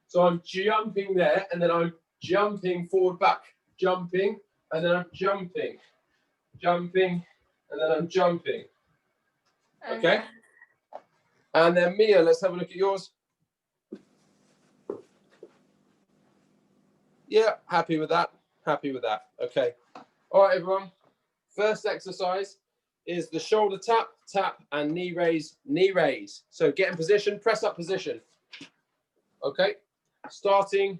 S1: So I'm jumping there, and then I'm jumping forward, back, jumping, and then I'm jumping, and then I'm jumping. Okay? And then Mia, let's have a look at yours. Yeah, happy with that. Happy with that. Okay. All right, everyone. First exercise is the shoulder tap, tap, and knee raise, knee raise. So get in position, press up position. Okay. Starting,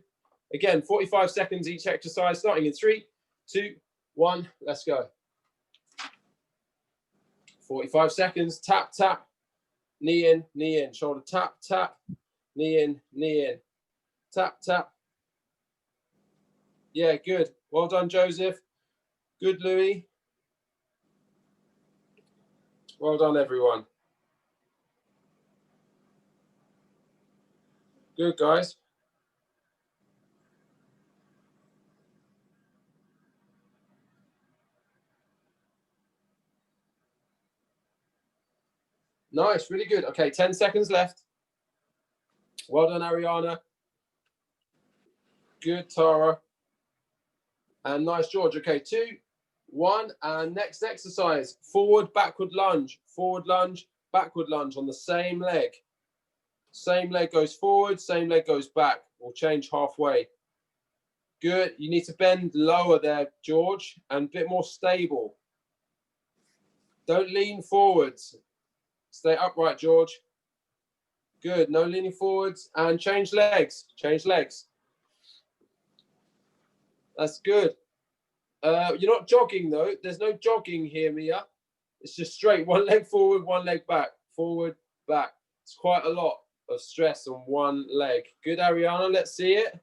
S1: again, 45 seconds each exercise, starting in 3, 2, 1. Let's go. 45 seconds. Tap, tap. Knee in, shoulder tap, tap, knee in, tap, tap. Yeah, good. Well done, Joseph. Good, Louis. Well done, everyone. Good, guys. Nice, really good. Okay, 10 seconds left. Well done, Ariana. Good, Tara. And nice, George. Okay, 2, 1. And next exercise, forward, backward lunge, backward lunge on the same leg. Same leg goes forward, same leg goes back. We'll change halfway. Good. You need to bend lower there, George, and a bit more stable. Don't lean forwards. Stay upright, George. Good. No leaning forwards. And change legs. Change legs. That's good. You're not jogging, though. There's no jogging here, Mia. It's just straight. One leg forward, one leg back. Forward, back. It's quite a lot of stress on one leg. Good, Ariana. Let's see it.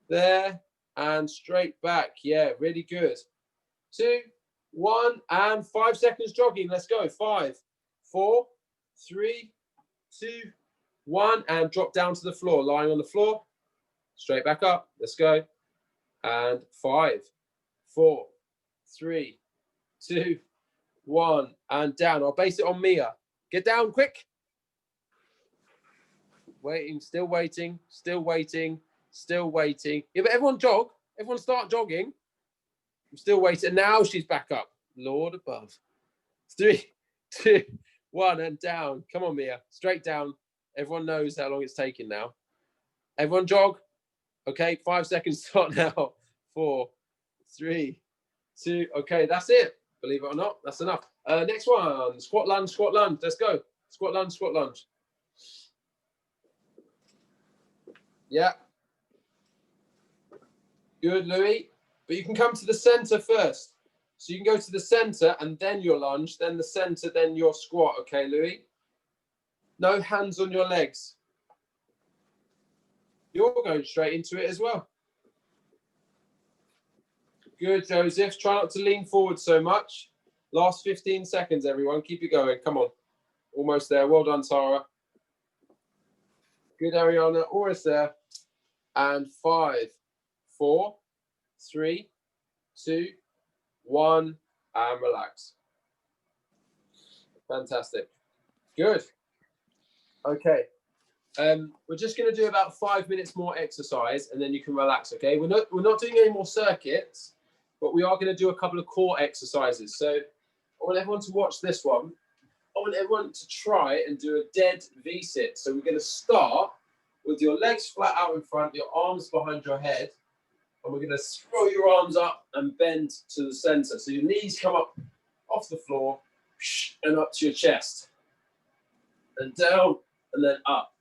S1: There. And straight back. Yeah, really good. 2, 1, and 5 seconds jogging. Let's go. 5, 4, 3, 2, 1, and drop down to the floor. Lying on the floor. Straight back up. Let's go. And 5, 4, 3, 2, 1, and down. I'll base it on Mia. Get down quick. Waiting, still waiting, still waiting, still waiting. Yeah, but everyone jog. Everyone start jogging. I'm still waiting. Now she's back up. Lord above. 3, 2, 1, and down. Come on, Mia. Straight down. Everyone knows how long it's taking now. Everyone jog. Okay, 5 seconds start now. 4, 3, 2. Okay, that's it. Believe it or not, that's enough. Next one, squat lunge, squat lunge. Let's go. Squat lunge, squat lunge. Yeah. Good, Louis. But you can come to the center first. So you can go to the center and then your lunge, then the center, then your squat. Okay, Louis? No hands on your legs. You're going straight into it as well. Good, Joseph. Try not to lean forward so much. Last 15 seconds, everyone. Keep it going. Come on. Almost there. Well done, Tara. Good, Ariana. Almost there. And 5, 4, 3, 2, 1, and relax. Fantastic. Good. Okay. We're just going to do about 5 minutes more exercise, and then you can relax. Okay. We're not doing any more circuits, but we are going to do a couple of core exercises. So I want everyone to watch this one. I want everyone to try and do a dead V-sit. So we're going to start with your legs flat out in front, your arms behind your head, and we're going to throw your arms up and bend to the center. So your knees come up off the floor and up to your chest, and down and then up.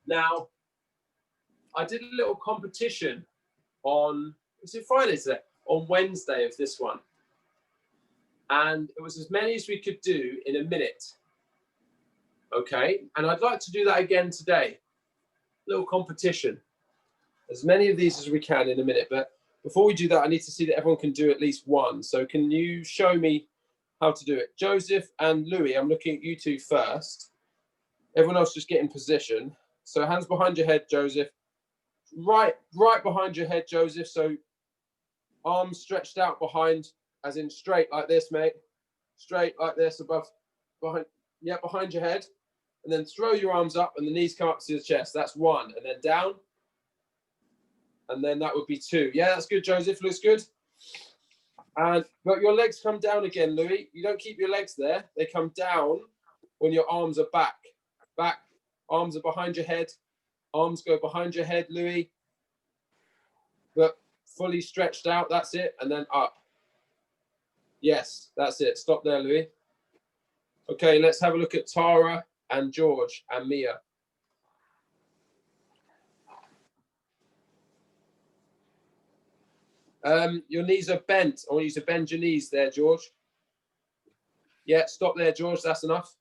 S1: Now, I did a little competition on, was it Friday today? On Wednesday of this one. And it was as many as we could do in a minute. Okay, and I'd like to do that again today. Little competition. As many of these as we can in a minute. But before we do that, I need to see that everyone can do at least one. So can you show me how to do it? Joseph and Louis, I'm looking at you two first. Everyone else just get in position. So hands behind your head, Joseph. Right behind your head, Joseph. So arms stretched out behind, as in straight like this, mate. Straight like this, above, behind, yeah, behind your head. And then throw your arms up and the knees come up to your chest. That's 1. And then down. And then that would be 2. Yeah, that's good, Joseph. Looks good. And but your legs come down again, Louis. You don't keep your legs there. They come down when your arms are back. Back. Arms are behind your head. Arms go behind your head, Louis. But fully stretched out. That's it. And then up. Yes, that's it. Stop there, Louis. Okay, let's have a look at Tara and George and Mia. Your knees are bent. I want you to bend your knees there, George. Yeah, stop there, George. That's enough.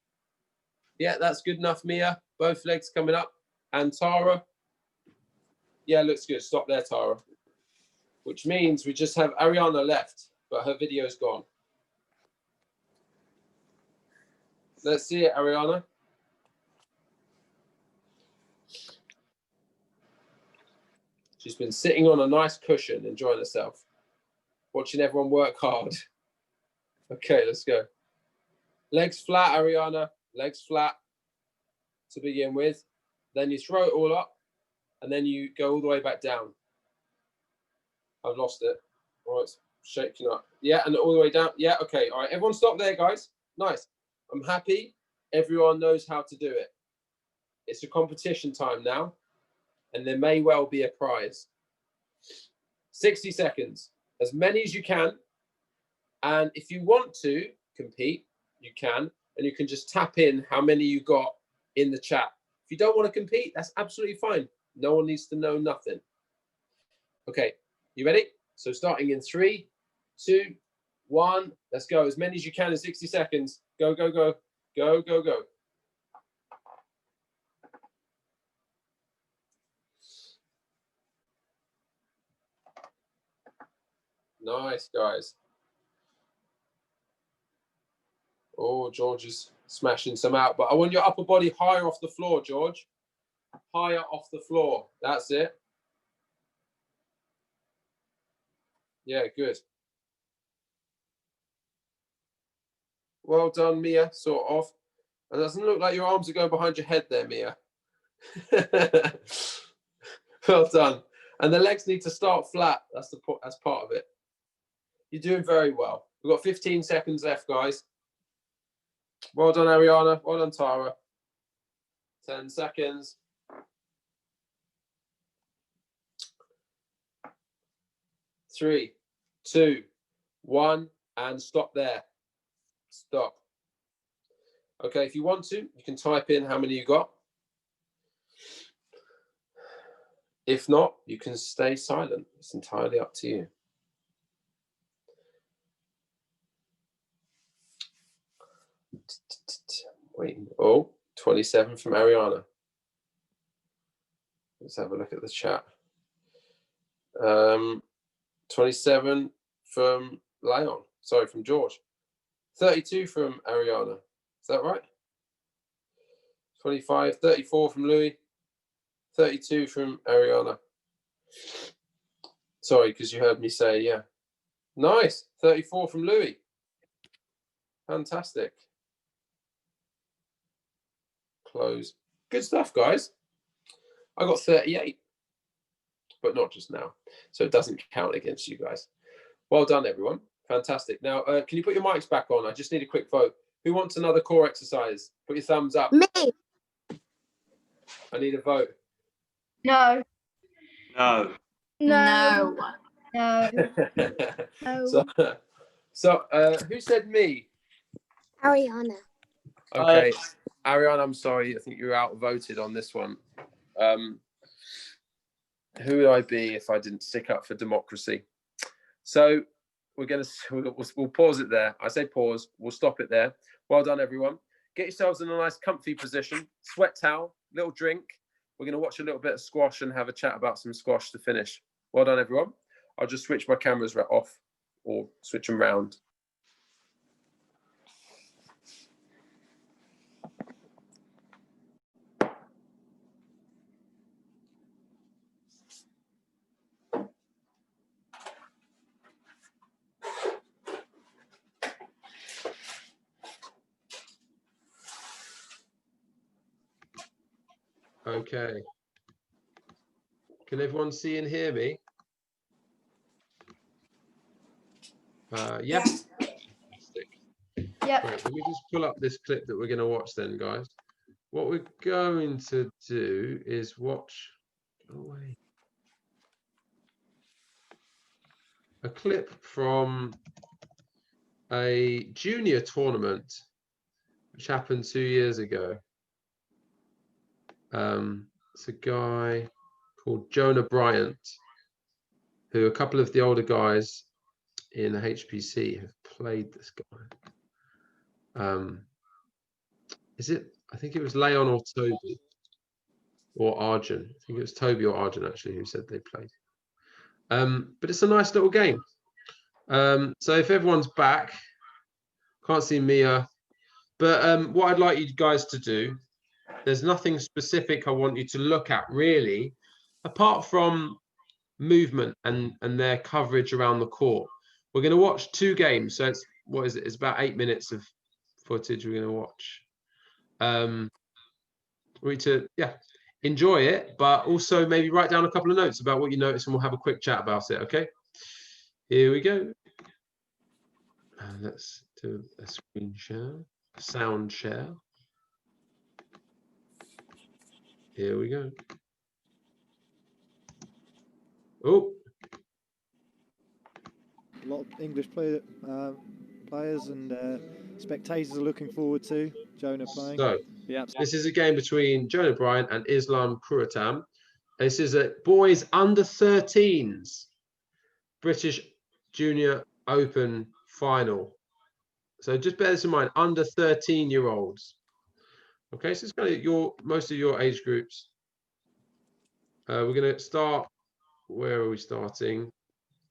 S1: Yeah, that's good enough, Mia. Both legs coming up. And Tara. Yeah, looks good. Stop there, Tara. Which means we just have Ariana left, but her video's gone. Let's see it, Ariana. She's been sitting on a nice cushion, enjoying herself, watching everyone work hard. Okay, let's go. Legs flat, Ariana. Legs flat to begin with. Then you throw it all up, and then you go all the way back down. I've lost it. All right, it's shaking up. Yeah, and all the way down. Yeah, okay. All right, everyone stop there, guys. Nice. I'm happy everyone knows how to do it. It's a competition time now, and there may well be a prize. 60 seconds, as many as you can. And if you want to compete, you can, and you can just tap in how many you got in the chat. If you don't want to compete, that's absolutely fine. No one needs to know nothing. Okay, you ready? So starting in 3, 2, 1, let's go. As many as you can in 60 seconds. Go, go, go, go, go, go. Nice, guys. Oh, George is smashing some out, but I want your upper body higher off the floor, George. Higher off the floor. That's it. Yeah, good. Well done, Mia, sort of. It doesn't look like your arms are going behind your head there, Mia. Well done. And the legs need to start flat. That's part of it. You're doing very well. We've got 15 seconds left, guys. Well done, Ariana. Well done, Tara. 10 seconds. 3, 2, 1, and stop there. Stop. Okay, if you want to, you can type in how many you got. If not, you can stay silent. It's entirely up to you. Wait. Oh, 27 from Ariana. Let's have a look at the chat. 27 from Leon. Sorry, from George. 32 from Ariana. Is that right? 25, 34 from Louis. 32 from Ariana. Sorry, because you heard me say, yeah. Nice. 34 from Louis. Fantastic. Close. Good stuff, guys. I got 38, but not just now. So it doesn't count against you guys. Well done, everyone. Fantastic. Now, can you put your mics back on? I just need a quick vote. Who wants another core exercise? Put your thumbs up.
S4: Me.
S1: I need a vote.
S3: No.
S2: No.
S5: No.
S3: No.
S1: So, who said me?
S4: Ariana.
S1: Okay, Ariane, I'm sorry. I think you're outvoted on this one. Who would I be if I didn't stick up for democracy? So we'll pause it there. I say pause. We'll stop it there. Well done, everyone. Get yourselves in a nice comfy position. Sweat towel, little drink. We're going to watch a little bit of squash and have a chat about some squash to finish. Well done, everyone. I'll just switch my cameras off or switch them round. Okay. Can everyone see and hear me? Yeah. Fantastic.
S3: Yep.
S1: Right, let me just pull up this clip that we're going to watch then, guys. What we're going to do is watch a clip from a junior tournament which happened 2 years ago. It's a guy called Jonah Bryant, who a couple of the older guys in the HPC have played this guy. I think it was Leon or Toby or Arjun. I think it was Toby or Arjun actually who said they played. But it's a nice little game. So if everyone's back, can't see Mia, but what I'd like you guys to do, there's nothing specific I want you to look at really, apart from movement and their coverage around the court. We're going to watch 2 games. So it's, what is it? It's about 8 minutes of footage we're going to watch. We need to, enjoy it, but also maybe write down a couple of notes about what you notice and we'll have a quick chat about it, okay? Here we go. Let's do a screen share, sound share. Here we go. Oh,
S9: a lot of English players and spectators are looking forward to Jonah playing.
S1: So
S10: Yeah,
S1: this is a game between Jonah Bryant and Islam Kurutam. This is a boys under 13s British Junior Open final. So just bear this in mind, under 13-year-olds. Okay, so it's kind of most of your age groups. We're going to start. Where are we starting?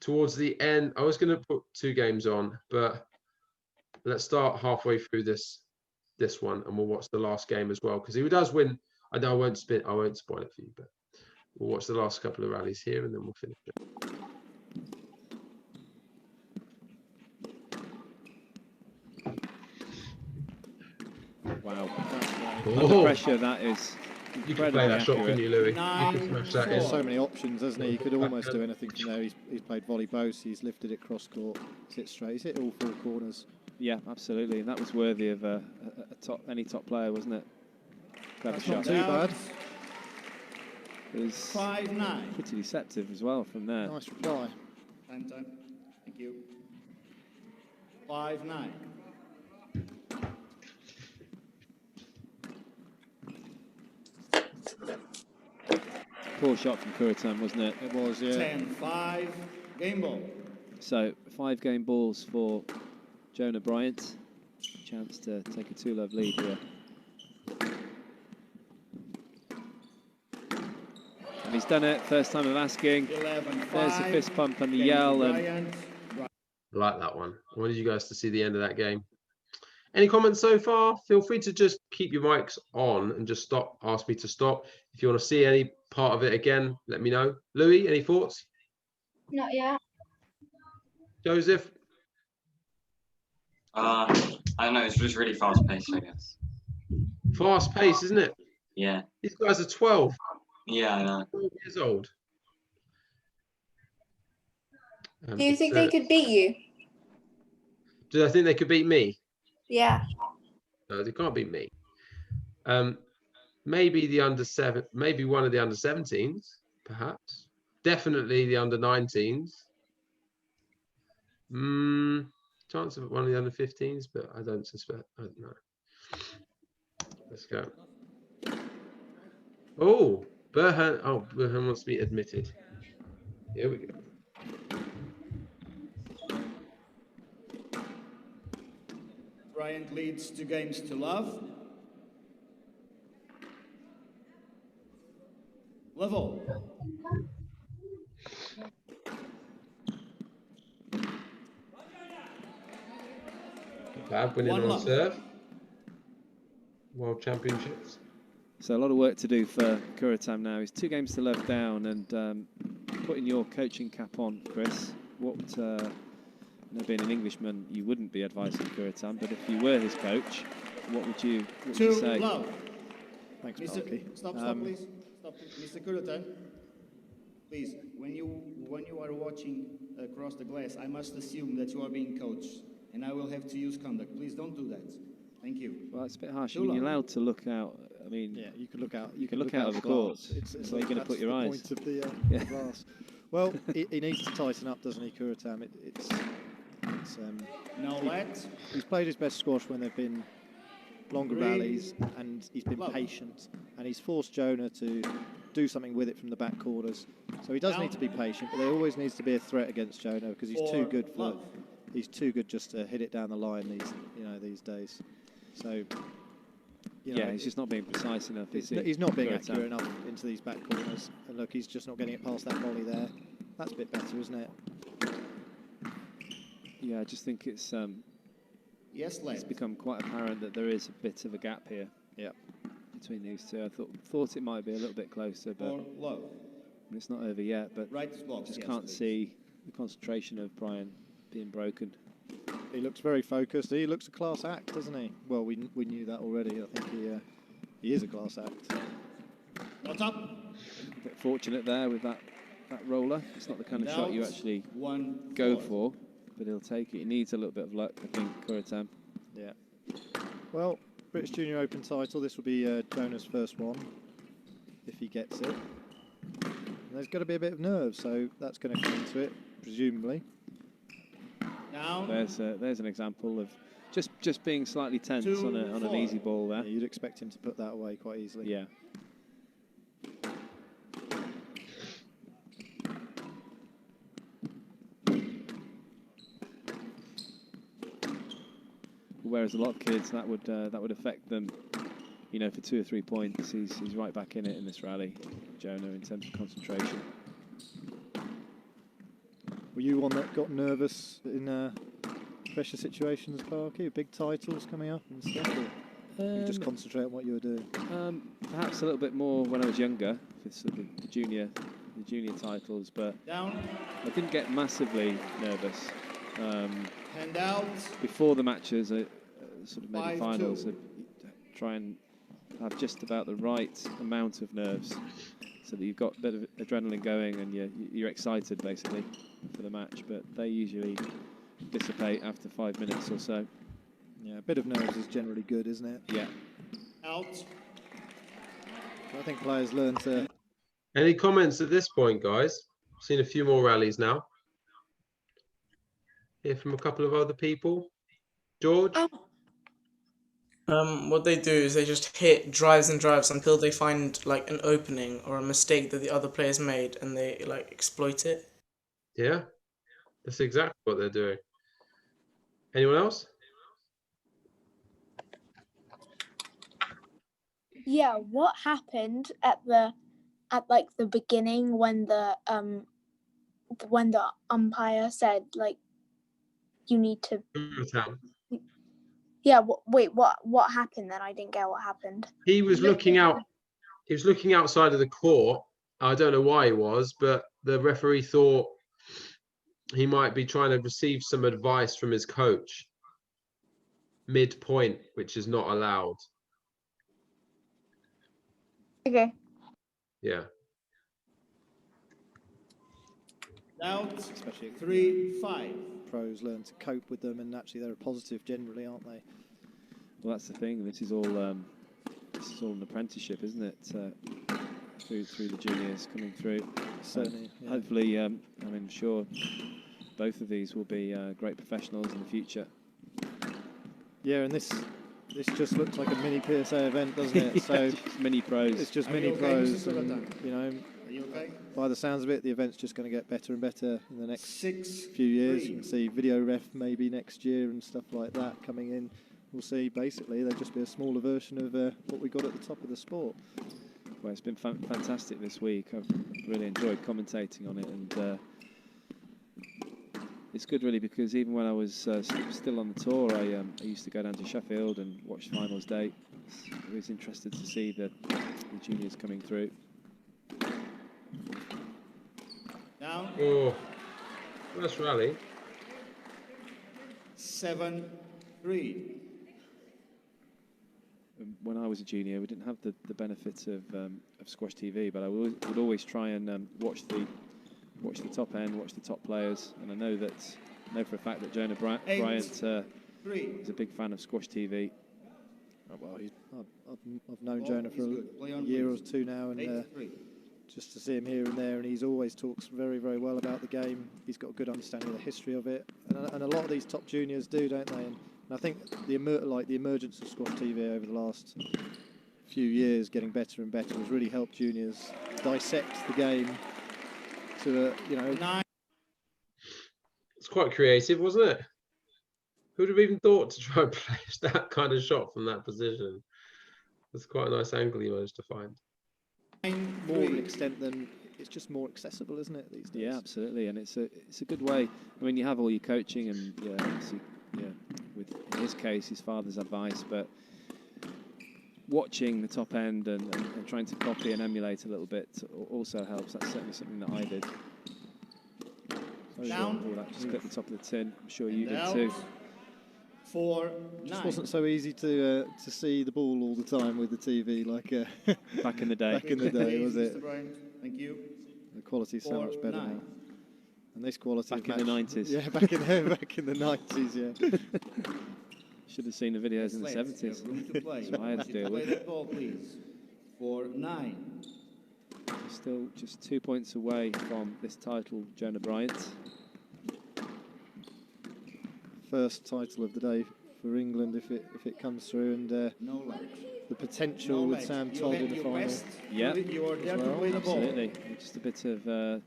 S1: Towards the end. I was going to put 2 games on, but let's start halfway through this one, and we'll watch the last game as well. Because if he does win, I know I won't spoil it for you, but we'll watch the last couple of rallies here, and then we'll finish it.
S10: wow.
S1: Oh.
S10: Under pressure, that is
S1: You could play that shot, couldn't you, Louis?
S9: Nine,
S1: you could smash that
S9: There's
S1: in.
S9: so many options, hasn't he? He could almost do anything from there. He's played volley both. He's lifted it cross court, hit straight. He's hit all 4 corners.
S10: Yeah, absolutely. And that was worthy of any top player, wasn't it? Clever
S9: That's
S10: shot.
S9: not too bad.
S10: It was
S11: 5-9.
S10: pretty deceptive as well from there.
S9: Nice reply.
S11: Time. Thank you. 5-9.
S10: Poor shot from Kurutam, wasn't it?
S9: It was, yeah.
S11: 10-5. Game ball.
S10: So 5 game balls for Jonah Bryant. Chance to take a 2-love lead here. And he's done it. First time of asking.
S11: 11-5.
S10: There's the fist pump and the yell. And
S1: I like that one. I wanted you guys to see the end of that game. Any comments so far? Feel free to just keep your mics on and just stop. Ask me to stop. If you want to see any part of it again, let me know. Louis, any thoughts?
S7: Not yet.
S1: Joseph?
S2: I don't know. It's just really fast paced, I guess.
S1: Fast pace, isn't it?
S2: Yeah.
S1: These guys are 12.
S2: Yeah, I know.
S1: 12 years old.
S3: Do you think they could beat you?
S1: Do I think they could beat me?
S3: Yeah.
S1: No, they can't beat me. Maybe the under-7, maybe one of the under-17s, perhaps. Definitely the under-19s. Chance of one of the under-15s, but I don't suspect. I don't know. Let's go. Oh, Burpee. Oh, Burpee wants to be admitted. Here we go.
S11: Bryant leads 2 games to love. Level.
S1: Bad winning
S11: 1
S1: on
S11: love.
S1: serve. World Championships.
S10: so a lot of work to do for Kurutam now. He's 2 games to love down. And putting your coaching cap on, Chris, what, being an Englishman, you wouldn't be advising Kurutam, but if you were his coach, what would you say?
S11: Love.
S9: Thanks,
S11: Mr.
S9: Marky.
S11: Stop, please. Stop, Mr. Kurutam. Please, when you are watching across the glass, I must assume that you are being coached, and I will have to use conduct. Please don't do that. Thank you.
S10: Well, it's a bit harsh. You're allowed to look out. I mean,
S9: Yeah, you can look out.
S10: You can look out of the court. It's where you're going to put your eyes.
S9: Point of the
S10: Yeah.
S9: glass. Well, he needs to tighten up, doesn't he, Kurutam?
S11: Now let.
S9: He's played his best squash when there've been longer rallies, and he's been patient, and he's forced Jonah to do something with it from the back corners. So he does need to be patient, but there always needs to be a threat against Jonah because he's too good for. He's too good just to hit it down the line these days. So.
S10: Yeah, he's just not being precise enough, is he?
S9: He's not being accurate enough into these back corners. And look, he's just not getting it past that volley there. That's a bit better, isn't it?
S10: Yeah, I just think it's
S11: Yes,
S10: it's become quite apparent that there is a bit of a gap here.
S9: Yeah.
S10: Between these two, I thought it might be a little bit closer, but
S11: Or love.
S10: it's not over yet. But
S11: Right box.
S10: just
S11: yes,
S10: can't
S11: please.
S10: see the concentration of Brian being broken.
S9: He looks very focused. He looks a class act, doesn't he? Well, we knew that already. I think he is a class act.
S11: On top.
S10: A bit fortunate there with that roller. It's not the kind of shot you actually
S11: 1
S10: go for, but he'll take it. He needs a little bit of luck, I think, Kurutam.
S9: Yeah. Well, British Junior Open title. This will be Jonah's first one, if he gets it. And there's got to be a bit of nerve, so that's going to come into it, presumably.
S10: There's an example of just being slightly tense on an easy ball there.
S9: Yeah, you'd expect him to put that away quite easily.
S10: Yeah. Whereas a lot of kids, that would affect them, you know, for 2 or 3 points. He's right back in it in this rally, Jonah, in terms of concentration.
S9: Were you one that got nervous in pressure situations, Parky? Big titles coming up and stuff? Or you just concentrate on what you were doing?
S10: Perhaps a little bit more when I was younger, for sort of the junior titles, but I didn't get massively nervous. Before the matches, sort of maybe finals, try and have just about the right amount of nerves, so that you've got a bit of adrenaline going and you're excited basically for the match. But they usually dissipate after 5 minutes or so.
S9: Yeah, a bit of nerves is generally good, isn't it?
S10: Yeah.
S11: Out.
S9: I think players learn to.
S1: Any comments at this point, guys? Seen a few more rallies now. Hear from a couple of other people. George?
S6: What they do is they just hit drives and drives until they find like an opening or a mistake that the other players made, and they like exploit it.
S1: Yeah, that's exactly what they're doing. Anyone else?
S5: Yeah, what happened at like the beginning when the umpire said like you need to. Yeah. Wait. What happened then? I didn't get what happened.
S1: He was looking out. He was looking outside of the court. I don't know why he was, but the referee thought he might be trying to receive some advice from his coach mid-point, which is not allowed.
S5: Okay.
S1: Yeah.
S11: Out.
S9: Especially
S11: 3-5.
S9: Pros learn to cope with them, and actually they're a positive generally, aren't they?
S10: Well, that's the thing. This is all an apprenticeship, isn't it? Through the juniors coming through.
S9: Certainly. Yeah.
S10: Hopefully, I mean, sure, both of these will be great professionals in the future.
S9: Yeah, and this just looks like a mini PSA event, doesn't it?
S10: Yeah,
S9: So
S10: just mini pros.
S9: It's just
S11: Are
S9: mini
S11: you okay,
S9: pros,
S11: Mr.
S9: and, you know.
S11: Are you okay?
S9: By the sounds of it, the event's just going to get better and better in the next
S11: 6,
S9: few years.
S11: 3.
S9: You can see video ref maybe next year and stuff like that coming in. We'll see. Basically, there'll just be a smaller version of what we got at the top of the sport.
S10: Well, it's been fantastic this week. I've really enjoyed commentating on it, and it's good really because even when I was still on the tour, I used to go down to Sheffield and watch finals day. I was interested to see the juniors coming through.
S11: Down.
S1: Oh, first rally.
S11: 7-3.
S10: When I was a junior, we didn't have the benefit of Squash TV, but I would always try and watch the top end, watch the top players, and I know for a fact that Jonah Bryant is a big fan of Squash TV.
S9: Oh, well, I've known Jonah for a year or two now, and just to see him here and there, and he's always talks very, very well about the game. He's got a good understanding of the history of it, and a lot of these top juniors do, don't they? And I think the emergence of Squash TV over the last few years, getting better and better, has really helped juniors dissect the game to
S1: It's quite creative, wasn't it? Who'd have even thought to try and place that kind of shot from that position? That's quite a nice angle you managed to find.
S9: More of an extent than it's just more accessible, isn't it, these days?
S10: Yeah, absolutely, and it's a good way. I mean, you have all your coaching and with in his case, his father's advice, but watching the top end and trying to copy and emulate a little bit also helps. That's certainly something that I did.
S11: Down.
S10: Just clip the top of the tin. I'm sure you did too.
S11: 4-9.
S9: Just wasn't so easy to see the ball all the time with the TV like
S10: back in the day.
S9: Back in the day, was it?
S11: Mr. Bryant, thank you.
S9: The quality's so much better now. And this quality
S10: back in the 90s.
S9: Yeah, back in the 90s, yeah.
S10: Should have seen the videos in the 70s. That's what I had to deal with.
S11: Play that ball, please. 4-9.
S10: Still just 2 points away from this title, Jonah Bryant.
S9: first title of the day for England if it comes through, and
S11: No leg.
S9: the potential
S11: No
S9: with
S11: leg.
S9: Sam
S11: You
S9: Todd
S11: have
S9: in the
S11: your
S9: final.
S11: best.
S10: Yeah.
S11: You are there
S9: As
S11: to
S9: well.
S11: play the ball.
S10: Absolutely. Just a bit of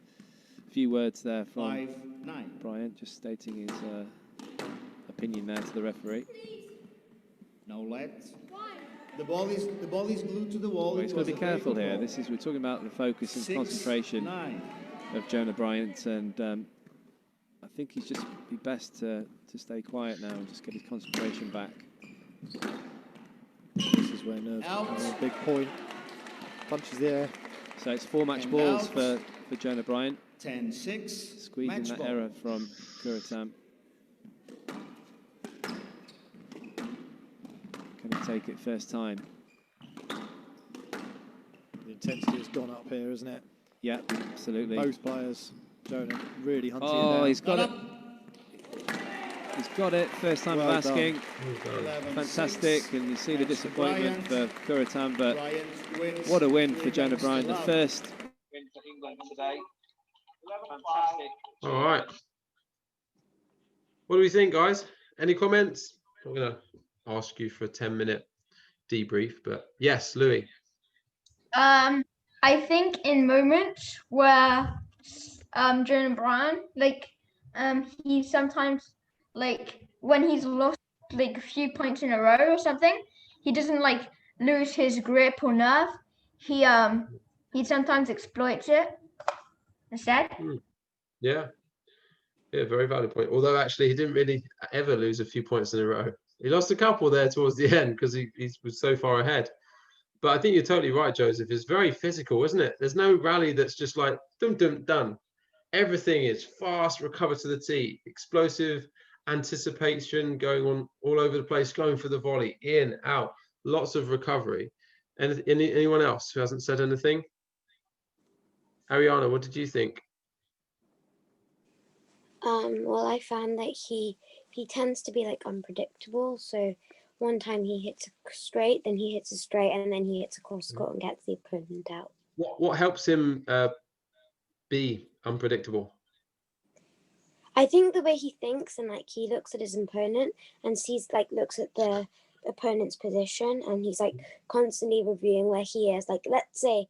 S10: few words there from
S11: 5-9.
S10: Bryant, just stating his opinion there to the referee.
S11: No let. The ball is glued to the wall.
S10: Well, he's got to be careful here. We're talking about the focus and
S11: 6-9.
S10: concentration of Jonah Bryant, and I think he's just be best to stay quiet now and just get his concentration back.
S9: This is where nerves become a big point. Punches the air.
S10: So it's 4 match
S11: And
S10: balls
S11: out.
S10: for Jonah Bryant.
S11: 10-6.
S10: Squeezing that error from Kuritam. Can he take it first time?
S9: The intensity has gone up here, isn't it?
S10: Yeah, absolutely.
S9: Both players, Jonah, really hunting it
S10: Oh,
S9: down.
S10: he's got it. He's got it. First time
S9: Well
S10: of asking.
S11: 11-6.
S10: Fantastic. And you see the
S11: That's
S10: disappointment for
S11: Bryant.
S10: Kuritam, but
S11: Bryant wins.
S10: what a win for
S11: 3
S10: Jonah
S11: games to
S10: Bryant. The
S11: love.
S10: first win for England today. Fantastic.
S1: All right. What do we think, guys? Any comments? I'm going to ask you for a 10-minute debrief, but yes, Louis.
S7: I think in moments where Jonah Bryan, he sometimes, like, when he's lost like a few points in a row or something, he doesn't like lose his grip or nerve. He sometimes exploits it instead.
S1: Yeah, very valid point. Although actually he didn't really ever lose a few points in a row. He lost a couple there towards the end because he was so far ahead. But I think you're totally right, Joseph. It's very physical, isn't it? There's no rally that's just like dum dum done. Everything is fast, recover to the tee, explosive anticipation going on all over the place, going for the volley, in, out, lots of recovery. And anyone else who hasn't said anything? Ariana, what did you think?
S4: Well, I found that he tends to be like unpredictable. So one time he hits a straight, then he hits a straight, and then he hits a cross court and gets the opponent out.
S1: What helps him be unpredictable?
S4: I think the way he thinks and like he looks at his opponent and looks at the opponent's position, and he's like constantly reviewing where he is. Like, let's say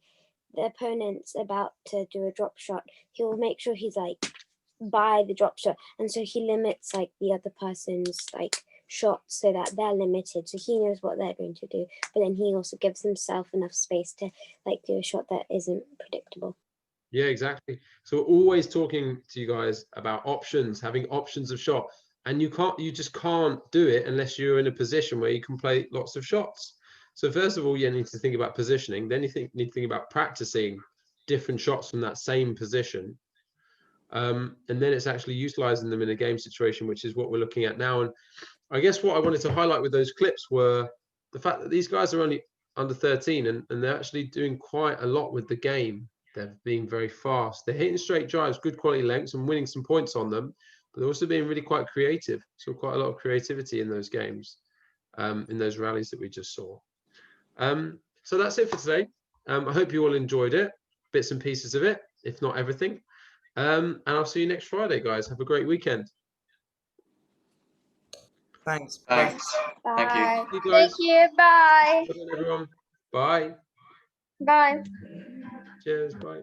S4: the opponent's about to do a drop shot, he'll make sure he's like by the drop shot, and so he limits like the other person's like shots so that they're limited, so he knows what they're going to do, but then he also gives himself enough space to like do a shot that isn't predictable.
S1: Yeah, exactly. So we're always talking to you guys about options, having options of shot, and you just can't do it unless you're in a position where you can play lots of shots. So first of all, you need to think about positioning. Then you need to think about practicing different shots from that same position. And then it's actually utilizing them in a game situation, which is what we're looking at now. And I guess what I wanted to highlight with those clips were the fact that these guys are only under 13 and they're actually doing quite a lot with the game. They're being very fast. They're hitting straight drives, good quality lengths, and winning some points on them. But they're also being really quite creative. So quite a lot of creativity in those games, in those rallies that we just saw. So that's it for today. I hope you all enjoyed it, bits and pieces of it, if not everything. And I'll see you next Friday, guys. Have a great weekend.
S6: Thanks.
S2: Thanks. Thank you.
S3: Bye.
S1: You guys.
S7: Thank you. Bye.
S1: Well done, everyone. Bye.
S7: Bye.
S1: Cheers. Bye.